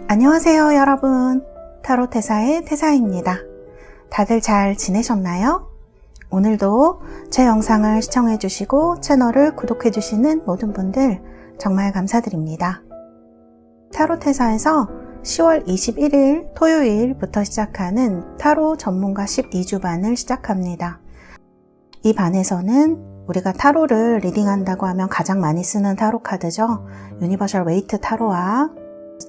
안녕하세요 여러분, 타로테사의 태사입니다. 다들 잘 지내셨나요? 오늘도 제 영상을 시청해주시고 채널을 구독해주시는 모든 분들 정말 감사드립니다. 타로테사에서 10월 21일 토요일부터 시작하는 타로 전문가 12주반을 시작합니다. 이 반에서는 우리가 타로를 리딩한다고 하면 가장 많이 쓰는 타로 카드죠. 유니버셜 웨이트 타로와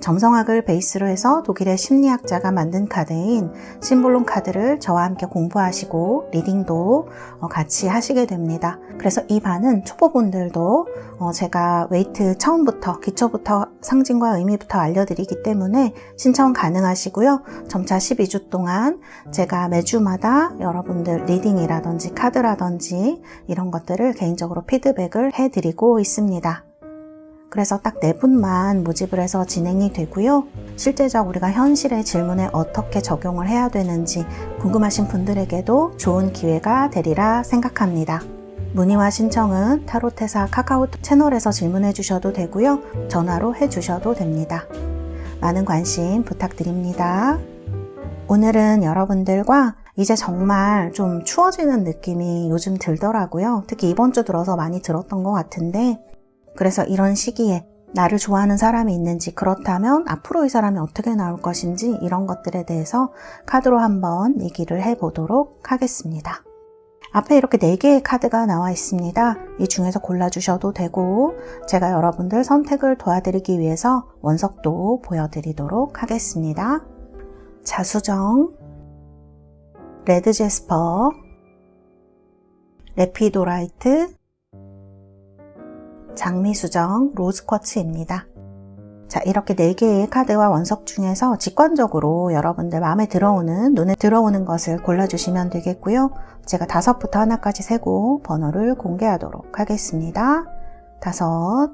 점성학을 베이스로 해서 독일의 심리학자가 만든 카드인 심볼론 카드를 저와 함께 공부하시고 리딩도 같이 하시게 됩니다. 그래서 이 반은 초보분들도 제가 웨이트 처음부터 기초부터 상징과 의미부터 알려드리기 때문에 신청 가능하시고요. 점차 12주 동안 제가 매주마다 여러분들 리딩이라든지 카드라든지 이런 것들을 개인적으로 피드백을 해드리고 있습니다. 그래서 딱 4분만 모집을 해서 진행이 되고요. 실제적 우리가 현실의 질문에 어떻게 적용을 해야 되는지 궁금하신 분들에게도 좋은 기회가 되리라 생각합니다. 문의와 신청은 타로테사 카카오톡 채널에서 질문해 주셔도 되고요. 전화로 해 주셔도 됩니다. 많은 관심 부탁드립니다. 오늘은 여러분들과 이제 정말 좀 추워지는 느낌이 요즘 들더라고요. 특히 이번 주 들어서 많이 들었던 것 같은데, 그래서 이런 시기에 나를 좋아하는 사람이 있는지, 그렇다면 앞으로 이 사람이 어떻게 나올 것인지 이런 것들에 대해서 카드로 한번 얘기를 해보도록 하겠습니다. 앞에 이렇게 4개의 카드가 나와 있습니다. 이 중에서 골라주셔도 되고 제가 여러분들 선택을 도와드리기 위해서 원석도 보여드리도록 하겠습니다. 자수정, 레드 제스퍼, 레피도라이트, 장미수정, 로즈쿼츠입니다. 자, 이렇게 4개의 카드와 원석 중에서 직관적으로 여러분들 마음에 들어오는, 눈에 들어오는 것을 골라주시면 되겠고요. 제가 5부터 하나까지 세고 번호를 공개하도록 하겠습니다. 5,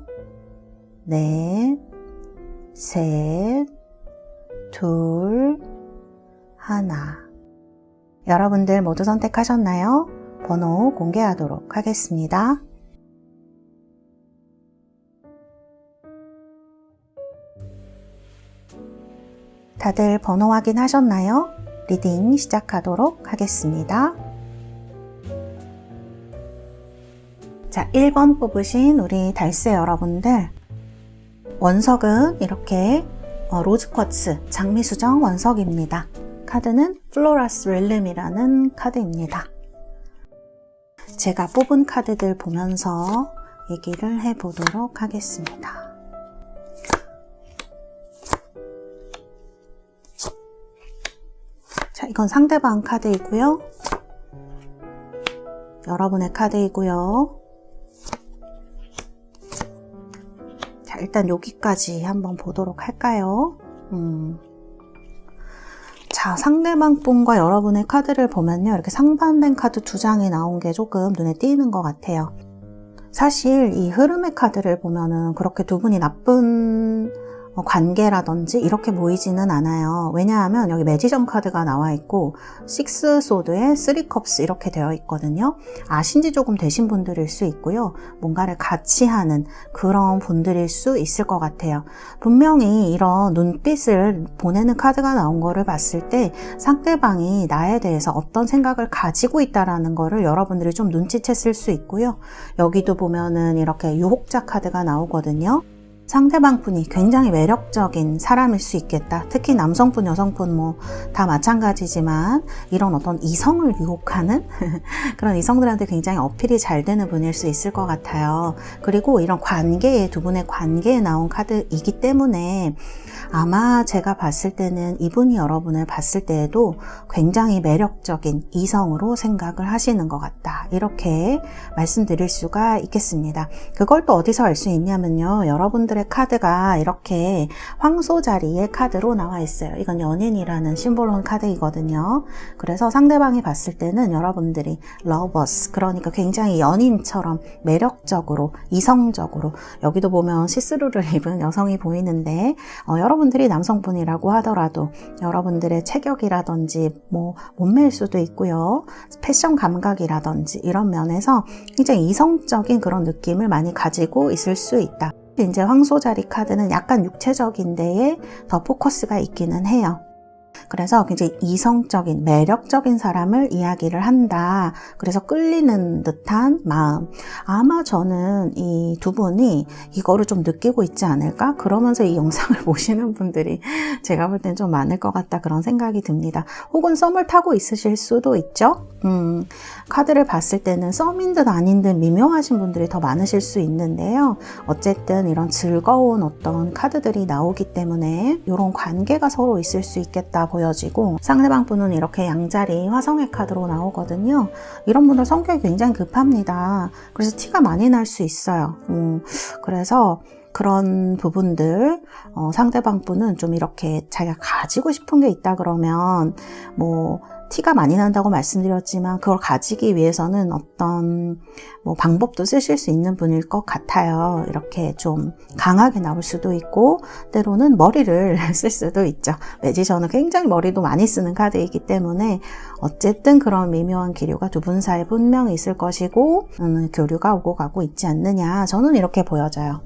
넷, 셋, 둘, 하나. 여러분들 모두 선택하셨나요? 번호 공개하도록 하겠습니다. 다들 번호 확인하셨나요? 리딩 시작하도록 하겠습니다. 자, 1번 뽑으신 우리 달새 여러분들, 원석은 이렇게 로즈쿼츠 장미수정 원석입니다. 카드는 플로라스 릴름이라는 카드입니다. 제가 뽑은 카드들 보면서 얘기를 해보도록 하겠습니다. 자, 이건 상대방 카드이고요. 여러분의 카드이고요. 자, 일단 여기까지 한번 보도록 할까요? 자, 상대방 분과 여러분의 카드를 보면요. 이렇게 상반된 카드 2장이 나온 게 조금 눈에 띄는 것 같아요. 사실 이 흐름의 카드를 보면은 그렇게 두 분이 나쁜 관계라든지 이렇게 보이지는 않아요. 왜냐하면 여기 매지션 카드가 나와 있고 6 소드에 3 컵스 이렇게 되어 있거든요. 아신지 조금 되신 분들일 수 있고요. 뭔가를 같이 하는 그런 분들일 수 있을 것 같아요. 분명히 이런 눈빛을 보내는 카드가 나온 거를 봤을 때 상대방이 나에 대해서 어떤 생각을 가지고 있다라는 거를 여러분들이 좀 눈치챘을 수 있고요. 여기도 보면은 이렇게 유혹자 카드가 나오거든요. 상대방 분이 굉장히 매력적인 사람일 수 있겠다. 특히 남성분, 여성분 뭐 다 마찬가지지만 이런 어떤 이성을 유혹하는 그런 이성들한테 굉장히 어필이 잘 되는 분일 수 있을 것 같아요. 그리고 이런 관계에, 두 분의 관계에 나온 카드이기 때문에 아마 제가 봤을 때는 이분이 여러분을 봤을 때에도 굉장히 매력적인 이성으로 생각을 하시는 것 같다. 이렇게 말씀드릴 수가 있겠습니다. 그걸 또 어디서 알 수 있냐면요. 여러분들의 카드가 이렇게 황소 자리의 카드로 나와 있어요. 이건 연인이라는 심볼론 카드이거든요. 그래서 상대방이 봤을 때는 여러분들이 러버스, 그러니까 굉장히 연인처럼 매력적으로, 이성적으로, 여기도 보면 시스루를 입은 여성이 보이는데 여러분들이 남성분이라고 하더라도 여러분들의 체격이라든지 뭐 몸매일 수도 있고요. 패션 감각이라든지 이런 면에서 굉장히 이성적인 그런 느낌을 많이 가지고 있을 수 있다. 이제 황소자리 카드는 약간 육체적인 데에 더 포커스가 있기는 해요. 그래서 굉장히 이성적인, 매력적인 사람을 이야기를 한다. 그래서 끌리는 듯한 마음. 아마 저는 이 두 분이 이거를 좀 느끼고 있지 않을까? 그러면서 이 영상을 보시는 분들이 제가 볼 땐 좀 많을 것 같다. 그런 생각이 듭니다. 혹은 썸을 타고 있으실 수도 있죠? 카드를 봤을 때는 썸인 듯 아닌 듯 미묘하신 분들이 더 많으실 수 있는데요. 어쨌든 이런 즐거운 어떤 카드들이 나오기 때문에 이런 관계가 서로 있을 수 있겠다 보여지고, 상대방 분은 이렇게 양자리 화성의 카드로 나오거든요. 이런 분들 성격이 굉장히 급합니다. 그래서 티가 많이 날 수 있어요. 그래서 그런 부분들, 상대방 분은 좀 이렇게 자기가 가지고 싶은 게 있다 그러면 뭐 티가 많이 난다고 말씀드렸지만, 그걸 가지기 위해서는 어떤 뭐 방법도 쓰실 수 있는 분일 것 같아요. 이렇게 좀 강하게 나올 수도 있고, 때로는 머리를 쓸 수도 있죠. 매지션은 굉장히 머리도 많이 쓰는 카드이기 때문에 어쨌든 그런 미묘한 기류가 두 분 사이에 분명히 있을 것이고, 교류가 오고 가고 있지 않느냐, 저는 이렇게 보여져요.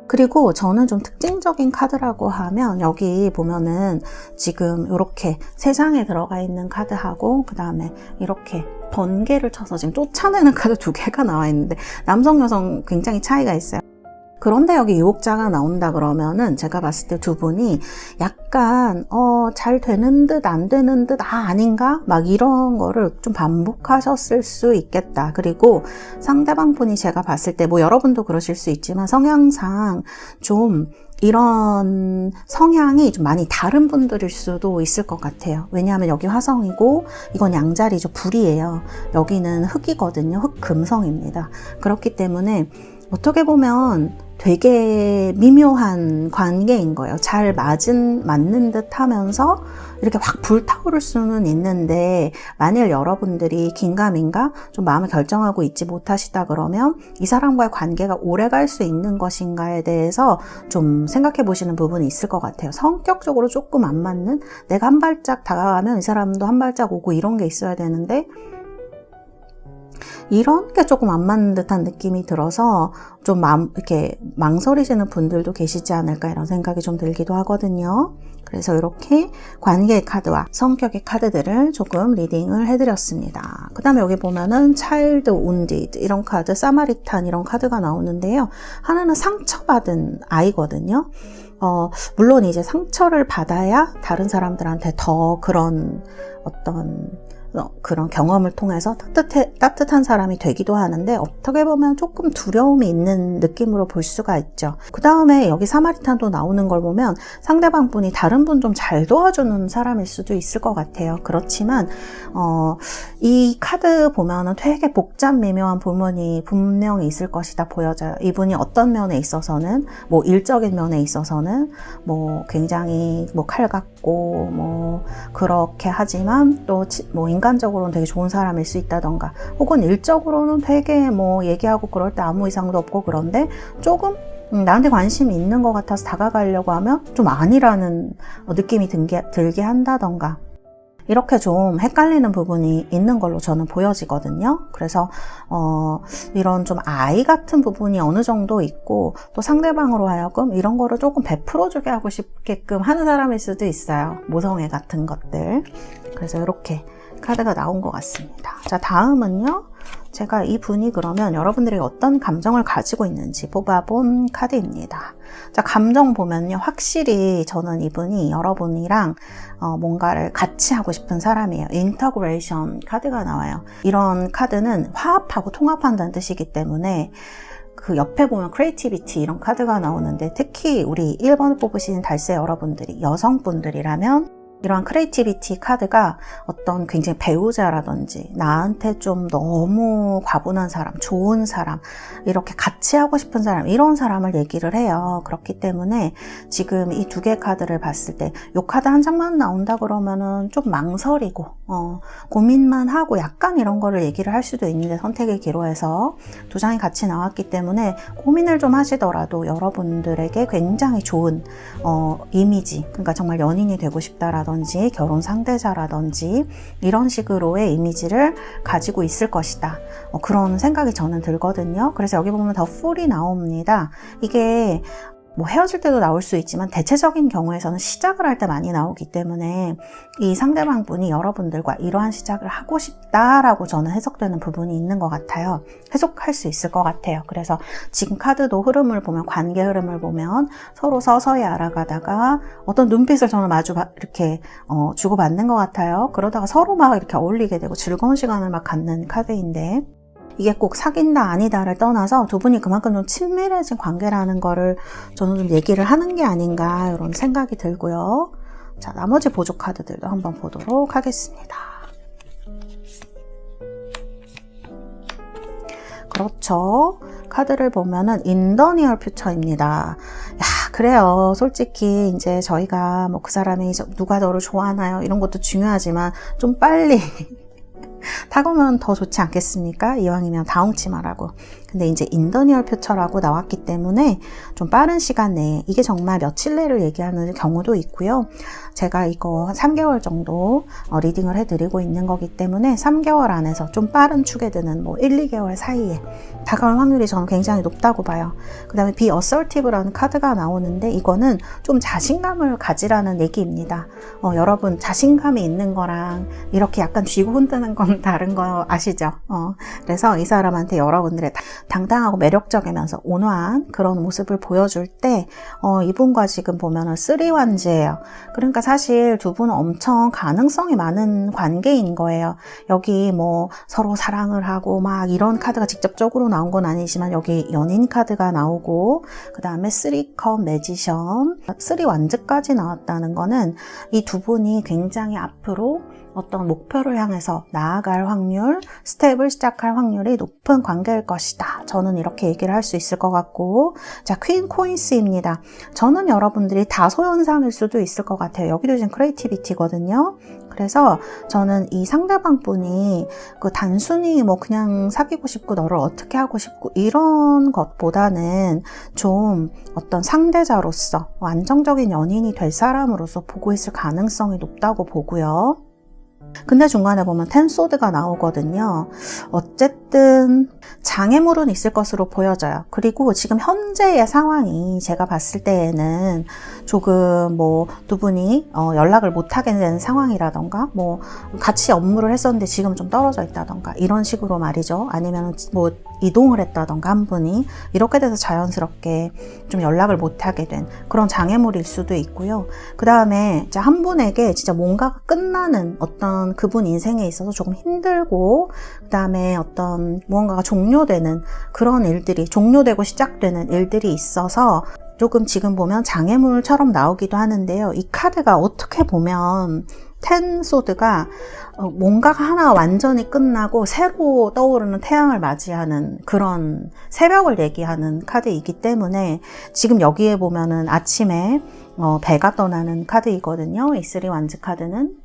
그리고 저는 좀 특징적인 카드라고 하면, 여기 보면은 지금 이렇게 세 장에 들어가 있는 카드하고, 그 다음에 이렇게 번개를 쳐서 지금 쫓아내는 카드 두 개가 나와 있는데, 남성 여성 굉장히 차이가 있어요. 그런데 여기 유혹자가 나온다 그러면은 제가 봤을 때 두 분이 약간 잘 되는 듯 안 되는 듯 아닌가? 막 이런 거를 좀 반복하셨을 수 있겠다. 그리고 상대방 분이 제가 봤을 때 뭐 여러분도 그러실 수 있지만 성향상 좀 이런 성향이 좀 많이 다른 분들일 수도 있을 것 같아요. 왜냐하면 여기 화성이고 이건 양자리죠. 불이에요. 여기는 흑이거든요. 흑금성입니다. 그렇기 때문에 어떻게 보면 되게 미묘한 관계인 거예요. 잘 맞는 듯 하면서 이렇게 확 불타오를 수는 있는데, 만일 여러분들이 긴가민가 좀 마음을 결정하고 있지 못하시다 그러면 이 사람과의 관계가 오래 갈 수 있는 것인가에 대해서 좀 생각해 보시는 부분이 있을 것 같아요. 성격적으로 조금 안 맞는, 내가 한 발짝 다가가면 이 사람도 한 발짝 오고 이런 게 있어야 되는데, 이런 게 조금 안 맞는 듯한 느낌이 들어서 좀 이렇게 망설이시는 분들도 계시지 않을까, 이런 생각이 좀 들기도 하거든요. 그래서 이렇게 관계의 카드와 성격의 카드들을 조금 리딩을 해드렸습니다. 그 다음에 여기 보면은 차일드 운디드 이런 카드, 사마리탄 이런 카드가 나오는데요. 하나는 상처받은 아이거든요. 물론 이제 상처를 받아야 다른 사람들한테 더 그런 경험을 통해서 따뜻한 사람이 되기도 하는데, 어떻게 보면 조금 두려움이 있는 느낌으로 볼 수가 있죠. 그 다음에 여기 사마리탄도 나오는 걸 보면 상대방 분이 다른 분 좀 잘 도와주는 사람일 수도 있을 것 같아요. 그렇지만 이 카드 보면은 되게 복잡 미묘한 부분이 분명히 있을 것이다 보여져요. 이분이 어떤 면에 있어서는, 뭐 일적인 면에 있어서는 뭐 굉장히 뭐 칼 같고 뭐 그렇게 하지만 또 뭐 인간적으로는 되게 좋은 사람일 수 있다던가, 혹은 일적으로는 되게 뭐 얘기하고 그럴 때 아무 이상도 없고, 그런데 조금 나한테 관심이 있는 것 같아서 다가가려고 하면 좀 아니라는 느낌이 들게 한다던가, 이렇게 좀 헷갈리는 부분이 있는 걸로 저는 보여지거든요. 그래서 이런 좀 아이 같은 부분이 어느 정도 있고, 또 상대방으로 하여금 이런 거를 조금 베풀어주게 하고 싶게끔 하는 사람일 수도 있어요. 모성애 같은 것들. 그래서 이렇게 카드가 나온 것 같습니다. 자, 다음은요. 제가 이 분이 그러면 여러분들이 어떤 감정을 가지고 있는지 뽑아본 카드입니다. 자, 감정 보면요. 확실히 저는 이분이 여러분이랑 뭔가를 같이 하고 싶은 사람이에요. 인터그레이션 카드가 나와요. 이런 카드는 화합하고 통합한다는 뜻이기 때문에, 그 옆에 보면 크리에이티비티 이런 카드가 나오는데, 특히 우리 1번을 뽑으신 달세 여러분들이 여성분들이라면 이러한 크리에이티비티 카드가 어떤 굉장히 배우자라든지 나한테 좀 너무 과분한 사람, 좋은 사람, 이렇게 같이 하고 싶은 사람, 이런 사람을 얘기를 해요. 그렇기 때문에 지금 이 두 개 카드를 봤을 때 이 카드 한 장만 나온다 그러면은 좀 망설이고 고민만 하고 약간 이런 거를 얘기를 할 수도 있는데 선택의 기로에서 두 장이 같이 나왔기 때문에 고민을 좀 하시더라도 여러분들에게 굉장히 좋은 이미지, 그러니까 정말 연인이 되고 싶다라든지 결혼 상대자라든지 이런 식으로의 이미지를 가지고 있을 것이다. 그런 생각이 저는 들거든요. 그래서 여기 보면 더 풀이 나옵니다. 이게 뭐 헤어질 때도 나올 수 있지만 대체적인 경우에서는 시작을 할 때 많이 나오기 때문에 이 상대방 분이 여러분들과 이러한 시작을 하고 싶다라고 저는 해석되는 부분이 있는 것 같아요. 해석할 수 있을 것 같아요. 그래서 지금 카드도 흐름을 보면, 관계 흐름을 보면 서로 서서히 알아가다가 어떤 눈빛을 저는 마주 이렇게 주고받는 것 같아요. 그러다가 서로 막 이렇게 어울리게 되고 즐거운 시간을 막 갖는 카드인데, 이게 꼭 사귄다 아니다를 떠나서 두 분이 그만큼 좀 친밀해진 관계라는 거를 저는 좀 얘기를 하는 게 아닌가 이런 생각이 들고요. 자, 나머지 보조 카드들도 한번 보도록 하겠습니다. 그렇죠. 카드를 보면은 In the near future입니다. 야, 그래요. 솔직히 이제 저희가 뭐 그 사람이 누가 너를 좋아하나요? 이런 것도 중요하지만 좀 빨리 다가오면 더 좋지 않겠습니까? 이왕이면 다홍치 말하고. 근데 이제 인더니얼 퓨처라고 나왔기 때문에 좀 빠른 시간 내에, 이게 정말 며칠 내를 얘기하는 경우도 있고요. 제가 이거 한 3개월 정도 리딩을 해드리고 있는 거기 때문에 3개월 안에서 좀 빠른 축에 드는 뭐 1, 2개월 사이에 다가올 확률이 저는 굉장히 높다고 봐요. 그 다음에 Be Assertive라는 카드가 나오는데 이거는 좀 자신감을 가지라는 얘기입니다. 여러분 자신감이 있는 거랑 이렇게 약간 쥐고 흔드는 건 다른 거 아시죠? 그래서 이 사람한테 여러분들의 당당하고 매력적이면서 온화한 그런 모습을 보여줄 때 이분과 지금 보면은 3완즈예요. 그러니까 사실 두 분은 엄청 가능성이 많은 관계인 거예요. 여기 뭐 서로 사랑을 하고 막 이런 카드가 직접적으로 나온 건 아니지만 여기 연인 카드가 나오고 그 다음에 3컵 매지션, 3완즈까지 나왔다는 거는 이 두 분이 굉장히 앞으로 어떤 목표를 향해서 나아갈 확률, 스텝을 시작할 확률이 높은 관계일 것이다. 저는 이렇게 얘기를 할 수 있을 것 같고, 자, 퀸 코인스입니다. 저는 여러분들이 다소현상일 수도 있을 것 같아요. 여기도 지금 크리에이티비티거든요. 그래서 저는 이 상대방 분이 단순히 뭐 그냥 사귀고 싶고 너를 어떻게 하고 싶고 이런 것보다는 좀 어떤 상대자로서 안정적인 연인이 될 사람으로서 보고 있을 가능성이 높다고 보고요. 근데 중간에 보면 텐소드가 나오거든요. 어쨌든 장애물은 있을 것으로 보여져요. 그리고 지금 현재의 상황이 제가 봤을 때에는 조금 뭐 두 분이 연락을 못하게 된 상황이라던가 뭐 같이 업무를 했었는데 지금 좀 떨어져 있다던가 이런 식으로 말이죠. 아니면 뭐 이동을 했다던가 한 분이 이렇게 돼서 자연스럽게 좀 연락을 못하게 된 그런 장애물일 수도 있고요. 그 다음에 한 분에게 진짜 뭔가가 끝나는 어떤 그분 인생에 있어서 조금 힘들고 그 다음에 어떤 무언가가 종료되는 그런 일들이 종료되고 시작되는 일들이 있어서 조금 지금 보면 장애물처럼 나오기도 하는데요. 이 카드가 어떻게 보면 텐소드가 뭔가가 하나 완전히 끝나고 새로 떠오르는 태양을 맞이하는 그런 새벽을 얘기하는 카드이기 때문에 지금 여기에 보면은 아침에 배가 떠나는 카드이거든요. 이 3완즈 카드는.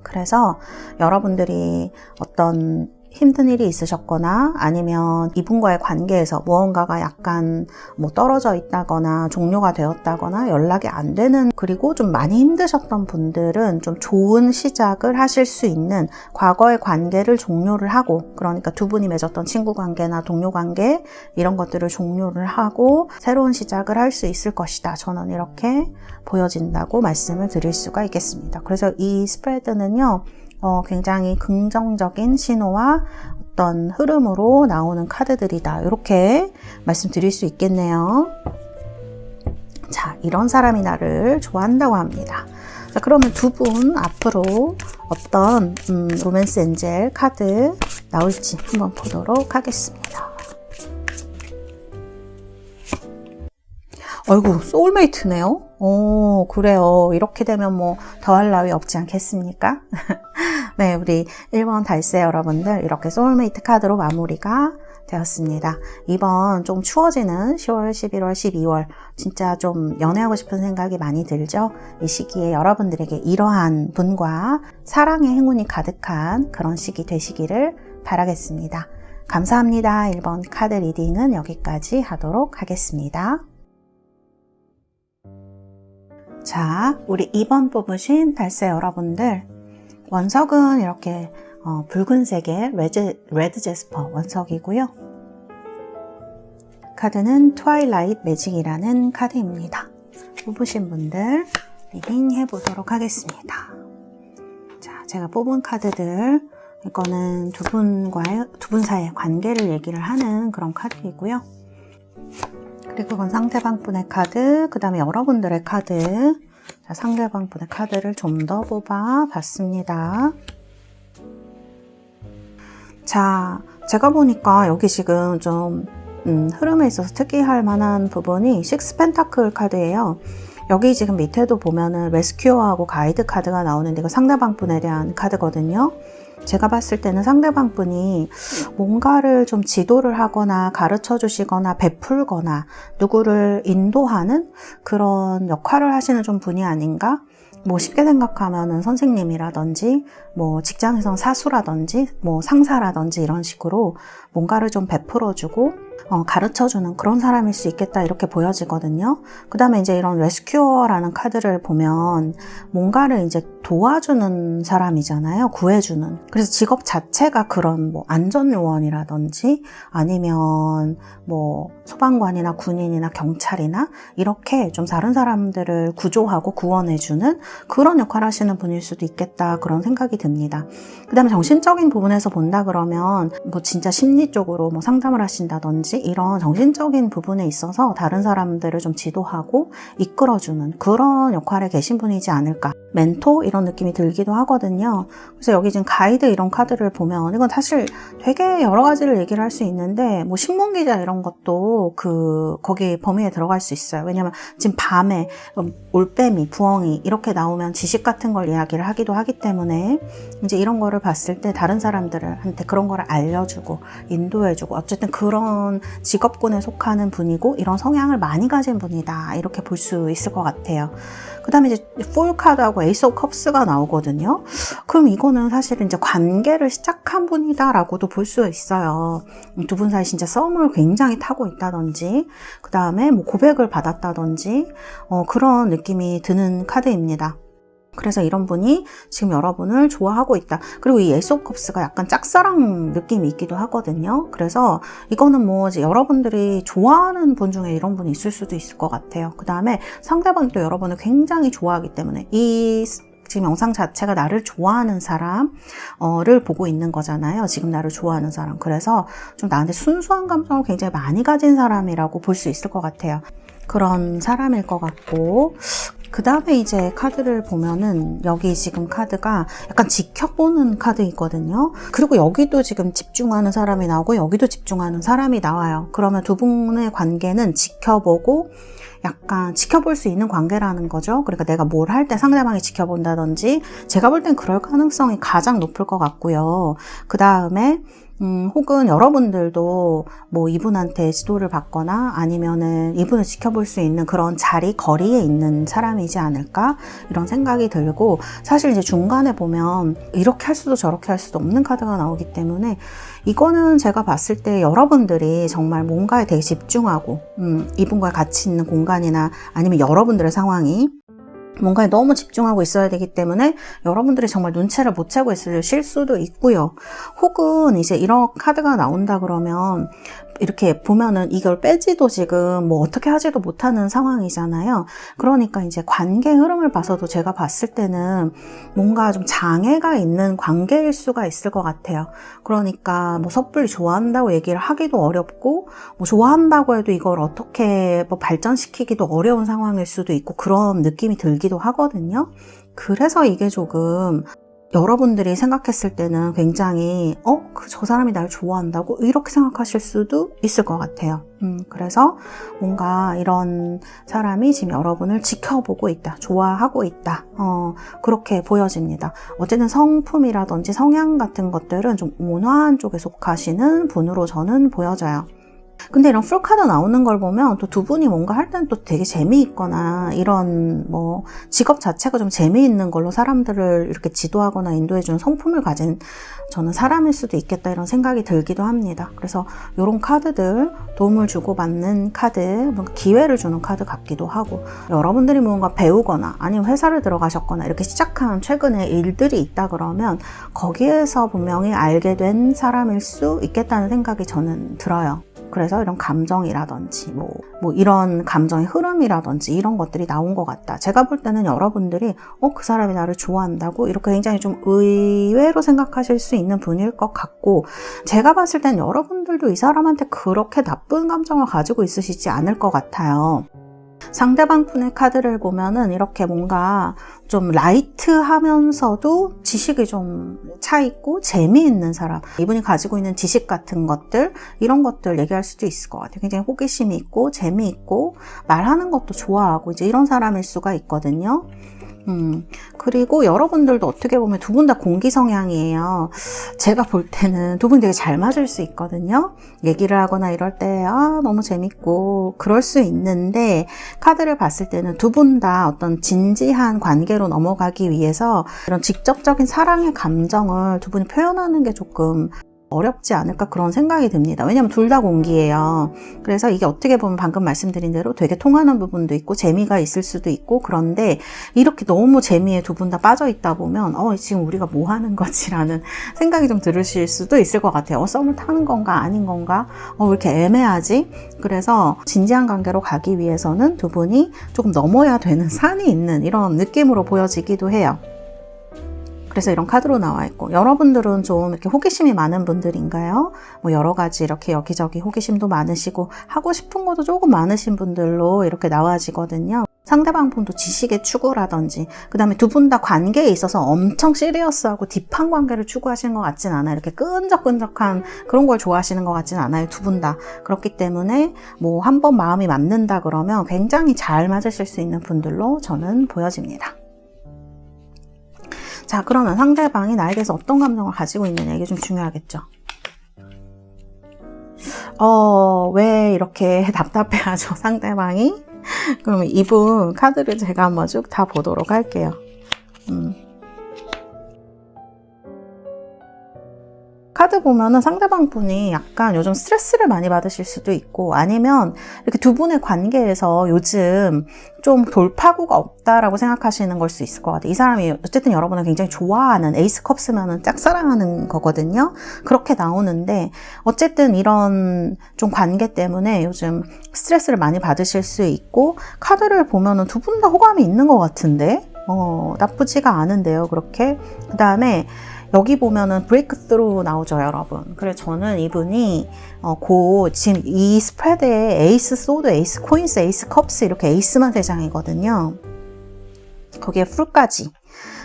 그래서 여러분들이 어떤 힘든 일이 있으셨거나 아니면 이분과의 관계에서 무언가가 약간 뭐 떨어져 있다거나 종료가 되었다거나 연락이 안 되는, 그리고 좀 많이 힘드셨던 분들은 좀 좋은 시작을 하실 수 있는, 과거의 관계를 종료를 하고, 그러니까 두 분이 맺었던 친구 관계나 동료 관계 이런 것들을 종료를 하고 새로운 시작을 할 수 있을 것이다. 저는 이렇게 보여진다고 말씀을 드릴 수가 있겠습니다. 그래서 이 스프레드는요, 굉장히 긍정적인 신호와 어떤 흐름으로 나오는 카드들이다. 이렇게 말씀드릴 수 있겠네요. 자, 이런 사람이 나를 좋아한다고 합니다. 자, 그러면 두 분 앞으로 어떤 로맨스 엔젤 카드 나올지 한번 보도록 하겠습니다. 아이고, 소울메이트네요. 그래요. 이렇게 되면 뭐 더할 나위 없지 않겠습니까? 네, 우리 1번 달세 여러분들 이렇게 소울메이트 카드로 마무리가 되었습니다. 이번 좀 추워지는 10월, 11월, 12월 진짜 좀 연애하고 싶은 생각이 많이 들죠? 이 시기에 여러분들에게 이러한 분과 사랑의 행운이 가득한 그런 시기 되시기를 바라겠습니다. 감사합니다. 1번 카드 리딩은 여기까지 하도록 하겠습니다. 자, 우리 2번 뽑으신 달새 여러분들, 원석은 이렇게 붉은색의 레드 제스퍼 원석이고요. 카드는 트와일라이트 매직이라는 카드입니다. 뽑으신 분들 리딩 해보도록 하겠습니다. 자, 제가 뽑은 카드들, 이거는 두 분 사이의 관계를 얘기를 하는 그런 카드이고요. 그리고 그건 상대방 분의 카드, 그 다음에 여러분들의 카드. 자, 상대방 분의 카드를 좀 더 뽑아 봤습니다. 자, 제가 보니까 여기 지금 좀 흐름에 있어서 특이할 만한 부분이 식스 펜타클 카드예요. 여기 지금 밑에도 보면은 레스큐어하고 가이드 카드가 나오는데 이거 상대방 분에 대한 카드거든요. 제가 봤을 때는 상대방 분이 뭔가를 좀 지도를 하거나 가르쳐 주시거나 베풀거나 누구를 인도하는 그런 역할을 하시는 좀 분이 아닌가? 뭐 쉽게 생각하면은 선생님이라든지 뭐 직장에선 사수라든지 뭐 상사라든지 이런 식으로 뭔가를 좀 베풀어주고 가르쳐주는 그런 사람일 수 있겠다 이렇게 보여지거든요. 그 다음에 이제 이런 레스큐어라는 카드를 보면 뭔가를 이제 도와주는 사람이잖아요. 구해주는. 그래서 직업 자체가 그런 뭐 안전요원이라든지 아니면 뭐 소방관이나 군인이나 경찰이나 이렇게 좀 다른 사람들을 구조하고 구원해주는 그런 역할을 하시는 분일 수도 있겠다 그런 생각이 듭니다. 그 다음에 정신적인 부분에서 본다 그러면 뭐 진짜 심리 쪽으로 뭐 상담을 하신다든지 이런 정신적인 부분에 있어서 다른 사람들을 좀 지도하고 이끌어주는 그런 역할에 계신 분이지 않을까. 멘토 이런 느낌이 들기도 하거든요. 그래서 여기 지금 가이드 이런 카드를 보면 이건 사실 되게 여러 가지를 얘기를 할 수 있는데 뭐 신문기자 이런 것도 거기 범위에 들어갈 수 있어요. 왜냐면 지금 밤에 올빼미, 부엉이 이렇게 나오면 지식 같은 걸 이야기를 하기도 하기 때문에 이제 이런 거를 봤을 때 다른 사람들한테 그런 거를 알려주고 인도해주고 어쨌든 그런 직업군에 속하는 분이고 이런 성향을 많이 가진 분이다 이렇게 볼 수 있을 것 같아요. 그 다음에 이제 풀 카드하고 에이스 오브 컵스가 나오거든요. 그럼 이거는 사실은 이제 관계를 시작한 분이다라고도 볼 수 있어요. 두 분 사이 진짜 썸을 굉장히 타고 있다든지, 그 다음에 뭐 고백을 받았다든지, 그런 느낌이 드는 카드입니다. 그래서 이런 분이 지금 여러분을 좋아하고 있다. 그리고 이 에이스 오브 컵스가 약간 짝사랑 느낌이 있기도 하거든요. 그래서 이거는 뭐 이제 여러분들이 좋아하는 분 중에 이런 분이 있을 수도 있을 것 같아요. 그 다음에 상대방이 또 여러분을 굉장히 좋아하기 때문에 지금 영상 자체가 나를 좋아하는 사람을 보고 있는 거잖아요. 지금 나를 좋아하는 사람. 그래서 좀 나한테 순수한 감정을 굉장히 많이 가진 사람이라고 볼 수 있을 것 같아요. 그런 사람일 것 같고, 그 다음에 이제 카드를 보면은 여기 지금 카드가 약간 지켜보는 카드 있거든요. 그리고 여기도 지금 집중하는 사람이 나오고 여기도 집중하는 사람이 나와요. 그러면 두 분의 관계는 지켜보고 약간 지켜볼 수 있는 관계라는 거죠. 그러니까 내가 뭘 할 때 상대방이 지켜본다든지 제가 볼 땐 그럴 가능성이 가장 높을 것 같고요. 그 다음에 혹은 여러분들도 뭐 이분한테 지도를 받거나 아니면은 이분을 지켜볼 수 있는 그런 거리에 있는 사람이지 않을까? 이런 생각이 들고, 사실 이제 중간에 보면 이렇게 할 수도 저렇게 할 수도 없는 카드가 나오기 때문에 이거는 제가 봤을 때 여러분들이 정말 뭔가에 되게 집중하고 이분과 같이 있는 공간이나 아니면 여러분들의 상황이 뭔가에 너무 집중하고 있어야 되기 때문에 여러분들이 정말 눈치를 못 채고 있으실 수도 있고요. 혹은 이제 이런 카드가 나온다 그러면 이렇게 보면은 이걸 빼지도 지금 뭐 어떻게 하지도 못하는 상황이잖아요. 그러니까 이제 관계 흐름을 봐서도 제가 봤을 때는 뭔가 좀 장애가 있는 관계일 수가 있을 것 같아요. 그러니까 뭐 섣불리 좋아한다고 얘기를 하기도 어렵고, 뭐 좋아한다고 해도 이걸 어떻게 뭐 발전시키기도 어려운 상황일 수도 있고 그런 느낌이 들기도 하거든요. 그래서 이게 조금 여러분들이 생각했을 때는 굉장히 저 사람이 날 좋아한다고? 이렇게 생각하실 수도 있을 것 같아요. 그래서 뭔가 이런 사람이 지금 여러분을 지켜보고 있다, 좋아하고 있다, 그렇게 보여집니다. 어쨌든 성품이라든지 성향 같은 것들은 좀 온화한 쪽에 속하시는 분으로 저는 보여져요. 근데 이런 풀카드 나오는 걸 보면 또 두 분이 뭔가 할 때는 또 되게 재미있거나 이런 직업 자체가 좀 재미있는 걸로 사람들을 이렇게 지도하거나 인도해주는 성품을 가진 저는 사람일 수도 있겠다 이런 생각이 들기도 합니다. 그래서 이런 카드들 도움을 주고받는 카드, 뭔가 기회를 주는 카드 같기도 하고 여러분들이 뭔가 배우거나 아니면 회사를 들어가셨거나 이렇게 시작한 최근에 일들이 있다 그러면 거기에서 분명히 알게 된 사람일 수 있겠다는 생각이 저는 들어요. 그래서 이런 감정이라든지 이런 감정의 흐름이라든지 이런 것들이 나온 것 같다. 제가 볼 때는 여러분들이 그 사람이 나를 좋아한다고 이렇게 굉장히 좀 의외로 생각하실 수 있는 분일 것 같고 제가 봤을 땐 여러분들도 이 사람한테 그렇게 나쁜 감정을 가지고 있으시지 않을 것 같아요. 상대방 분의 카드를 보면은 이렇게 뭔가 좀 라이트하면서도 지식이 좀 차있고 재미있는 사람, 이분이 가지고 있는 지식 같은 것들 이런 것들 얘기할 수도 있을 것 같아요. 굉장히 호기심이 있고 재미있고 말하는 것도 좋아하고 이제 이런 사람일 수가 있거든요. 그리고 여러분들도 어떻게 보면 두 분 다 공기 성향이에요. 제가 볼 때는 두 분 되게 잘 맞을 수 있거든요. 얘기를 하거나 이럴 때 너무 재밌고 그럴 수 있는데 카드를 봤을 때는 두 분 다 어떤 진지한 관계로 넘어가기 위해서 이런 직접적인 사랑의 감정을 두 분이 표현하는 게 조금 어렵지 않을까 그런 생각이 듭니다. 왜냐하면 둘 다 공기예요. 그래서 이게 어떻게 보면 방금 말씀드린 대로 되게 통하는 부분도 있고 재미가 있을 수도 있고 그런데 이렇게 너무 재미에 두 분 다 빠져 있다 보면 지금 우리가 뭐 하는 거지? 라는 생각이 좀 들으실 수도 있을 것 같아요. 썸을 타는 건가 아닌 건가? 왜 이렇게 애매하지? 그래서 진지한 관계로 가기 위해서는 두 분이 조금 넘어야 되는 산이 있는 이런 느낌으로 보여지기도 해요. 그래서 이런 카드로 나와 있고 여러분들은 좀 이렇게 호기심이 많은 분들인가요? 여러 가지 이렇게 여기저기 호기심도 많으시고 하고 싶은 것도 조금 많으신 분들로 이렇게 나와지거든요. 상대방 분도 지식의 추구라든지 그 다음에 두 분 다 관계에 있어서 엄청 시리어스하고 딥한 관계를 추구하시는 것 같진 않아요. 이렇게 끈적끈적한 그런 걸 좋아하시는 것 같진 않아요. 두 분 다. 그렇기 때문에 한 번 마음이 맞는다 그러면 굉장히 잘 맞으실 수 있는 분들로 저는 보여집니다. 자, 그러면 상대방이 나에 대해서 어떤 감정을 가지고 있느냐 이게 좀 중요하겠죠. 왜 이렇게 답답해하죠, 상대방이? 그러면 이분 카드를 제가 한번 쭉 다 보도록 할게요. 카드 보면은 상대방 분이 약간 요즘 스트레스를 많이 받으실 수도 있고 아니면 이렇게 두 분의 관계에서 요즘 좀 돌파구가 없다라고 생각하시는 걸 수 있을 것 같아요. 이 사람이 어쨌든 여러분을 굉장히 좋아하는 에이스 컵스면은 짝사랑하는 거거든요. 그렇게 나오는데 어쨌든 이런 좀 관계 때문에 요즘 스트레스를 많이 받으실 수 있고 카드를 보면은 두 분 다 호감이 있는 것 같은데 나쁘지가 않은데요. 그렇게 그 다음에 여기 보면은 브레이크스루 나오죠, 여러분. 그래서 저는 이분이 지금 이 스프레드에 에이스 소드, 에이스 코인스, 에이스 컵스 이렇게 에이스만 3장이거든요. 거기에 풀까지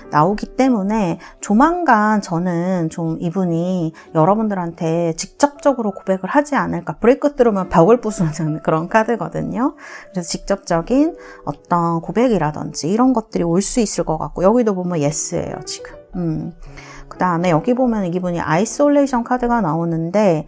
나오기 때문에 조만간 저는 좀 이분이 여러분들한테 직접적으로 고백을 하지 않을까. 브레이크스루면 벽을 부수는 그런 카드거든요. 그래서 직접적인 어떤 고백이라든지 이런 것들이 올 수 있을 것 같고 여기도 보면 예스예요, 지금. 그 다음에 여기 보면 이분이 아이솔레이션 카드가 나오는데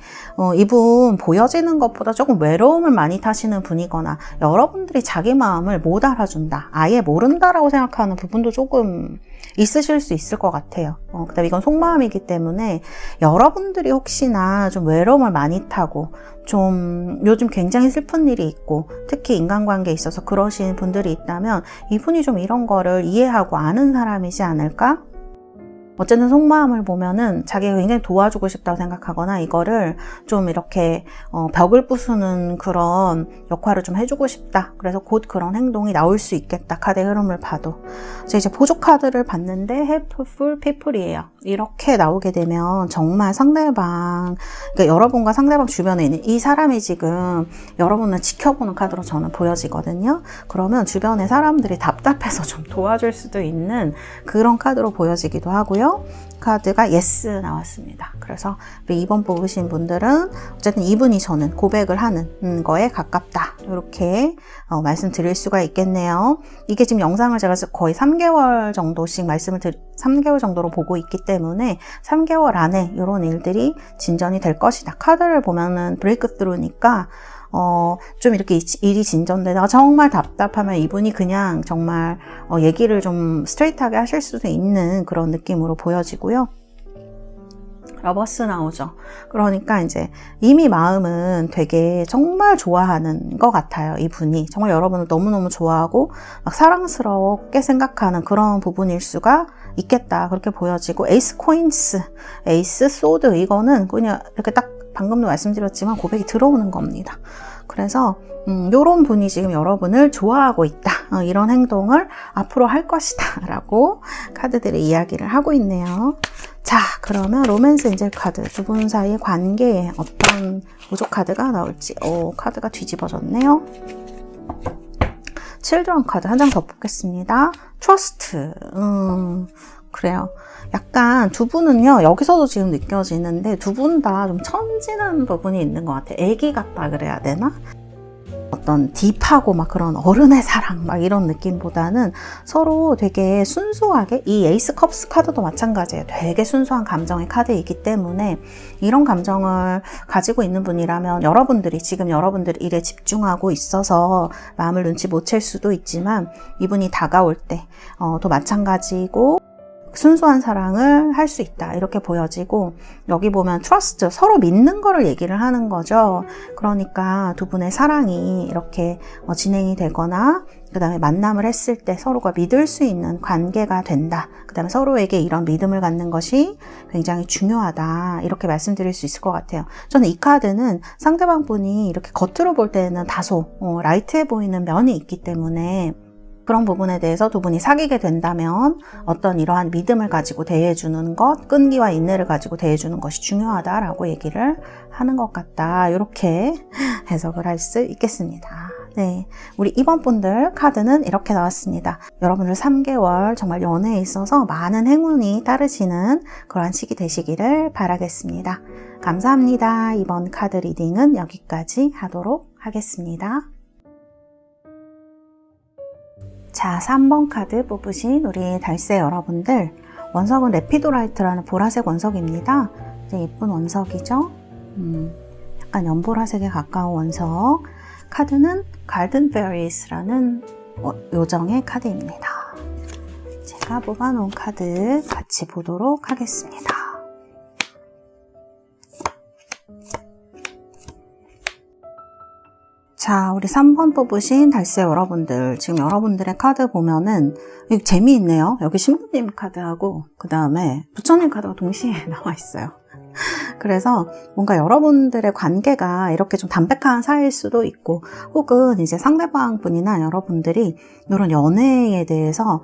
이분 보여지는 것보다 조금 외로움을 많이 타시는 분이거나 여러분들이 자기 마음을 못 알아준다, 아예 모른다라고 생각하는 부분도 조금 있으실 수 있을 것 같아요. 그 다음에 이건 속마음이기 때문에 여러분들이 혹시나 좀 외로움을 많이 타고 좀 요즘 굉장히 슬픈 일이 있고 특히 인간관계에 있어서 그러신 분들이 있다면 이분이 좀 이런 거를 이해하고 아는 사람이지 않을까? 어쨌든 속마음을 보면은 자기가 굉장히 도와주고 싶다고 생각하거나 이거를 좀 이렇게 벽을 부수는 그런 역할을 좀 해주고 싶다. 그래서 곧 그런 행동이 나올 수 있겠다. 카드의 흐름을 봐도. 제가 이제 보조 카드를 봤는데 helpful people이에요. 이렇게 나오게 되면 정말 상대방, 그러니까 여러분과 상대방 주변에 있는 이 사람이 지금 여러분을 지켜보는 카드로 저는 보여지거든요. 그러면 주변의 사람들이 답답해서 좀 도와줄 수도 있는 그런 카드로 보여지기도 하고요. 나왔고요. 카드가 예스 나왔습니다. 그래서 우리 2번 뽑으신 분들은 어쨌든 이분이 저는 고백을 하는 거에 가깝다. 이렇게 말씀드릴 수가 있겠네요. 이게 지금 영상을 제가 거의 3개월 정도씩 3개월 정도로 보고 있기 때문에 3개월 안에 이런 일들이 진전이 될 것이다. 카드를 보면은 브레이크스루니까 좀 이렇게 일이 진전되다가 정말 답답하면 이분이 그냥 정말 얘기를 좀 스트레이트하게 하실 수도 있는 그런 느낌으로 보여지고요. 러버스 나오죠. 그러니까 이제 이미 마음은 되게 정말 좋아하는 것 같아요. 이분이 정말 여러분을 너무너무 좋아하고 막 사랑스럽게 생각하는 그런 부분일 수가 있겠다. 그렇게 보여지고 에이스 코인스, 에이스 소드 이거는 그냥 이렇게 딱 방금도 말씀드렸지만 고백이 들어오는 겁니다. 그래서 요런 분이 지금 여러분을 좋아하고 있다. 이런 행동을 앞으로 할 것이다 라고 카드들이 이야기를 하고 있네요. 자, 그러면 로맨스 엔젤 카드 두 분 사이의 관계에 어떤 우조 카드가 나올지. 카드가 뒤집어졌네요. 칠드런 카드 한 장 더 뽑겠습니다. 트러스트. 그래요. 약간 두 분은요, 여기서도 지금 느껴지는데 두 분 다 좀 천진한 부분이 있는 것 같아요. 애기 같다 그래야 되나? 어떤 딥하고 막 그런 어른의 사랑 막 이런 느낌보다는 서로 되게 순수하게, 이 에이스 컵스 카드도 마찬가지예요. 되게 순수한 감정의 카드이기 때문에 이런 감정을 가지고 있는 분이라면 지금 여러분들이 일에 집중하고 있어서 마음을 눈치 못 챌 수도 있지만 이분이 다가올 때 또 마찬가지고 순수한 사랑을 할 수 있다 이렇게 보여지고, 여기 보면 트러스트, 서로 믿는 거를 얘기를 하는 거죠. 그러니까 두 분의 사랑이 이렇게 진행이 되거나 그 다음에 만남을 했을 때 서로가 믿을 수 있는 관계가 된다. 그 다음에 서로에게 이런 믿음을 갖는 것이 굉장히 중요하다 이렇게 말씀드릴 수 있을 것 같아요. 저는 이 카드는 상대방 분이 이렇게 겉으로 볼 때는 다소 라이트해 보이는 면이 있기 때문에 그런 부분에 대해서 두 분이 사귀게 된다면 어떤 이러한 믿음을 가지고 대해주는 것, 끈기와 인내를 가지고 대해주는 것이 중요하다라고 얘기를 하는 것 같다. 이렇게 해석을 할 수 있겠습니다. 네, 우리 이번 분들 카드는 이렇게 나왔습니다. 여러분들 3개월 정말 연애에 있어서 많은 행운이 따르시는 그러한 시기 되시기를 바라겠습니다. 감사합니다. 이번 카드 리딩은 여기까지 하도록 하겠습니다. 자, 3번 카드 뽑으신 우리 달새 여러분들, 원석은 레피도라이트라는 보라색 원석입니다. 이제 예쁜 원석이죠. 약간 연보라색에 가까운 원석. 카드는 갈든 페리스라는 요정의 카드입니다. 제가 뽑아놓은 카드 같이 보도록 하겠습니다. 자, 우리 3번 뽑으신 달새 여러분들, 지금 여러분들의 카드 보면은 재미있네요. 여기 신부님 카드하고 그 다음에 부처님 카드가 동시에 나와 있어요. 그래서 뭔가 여러분들의 관계가 이렇게 좀 담백한 사이일 수도 있고, 혹은 이제 상대방 분이나 여러분들이 이런 연애에 대해서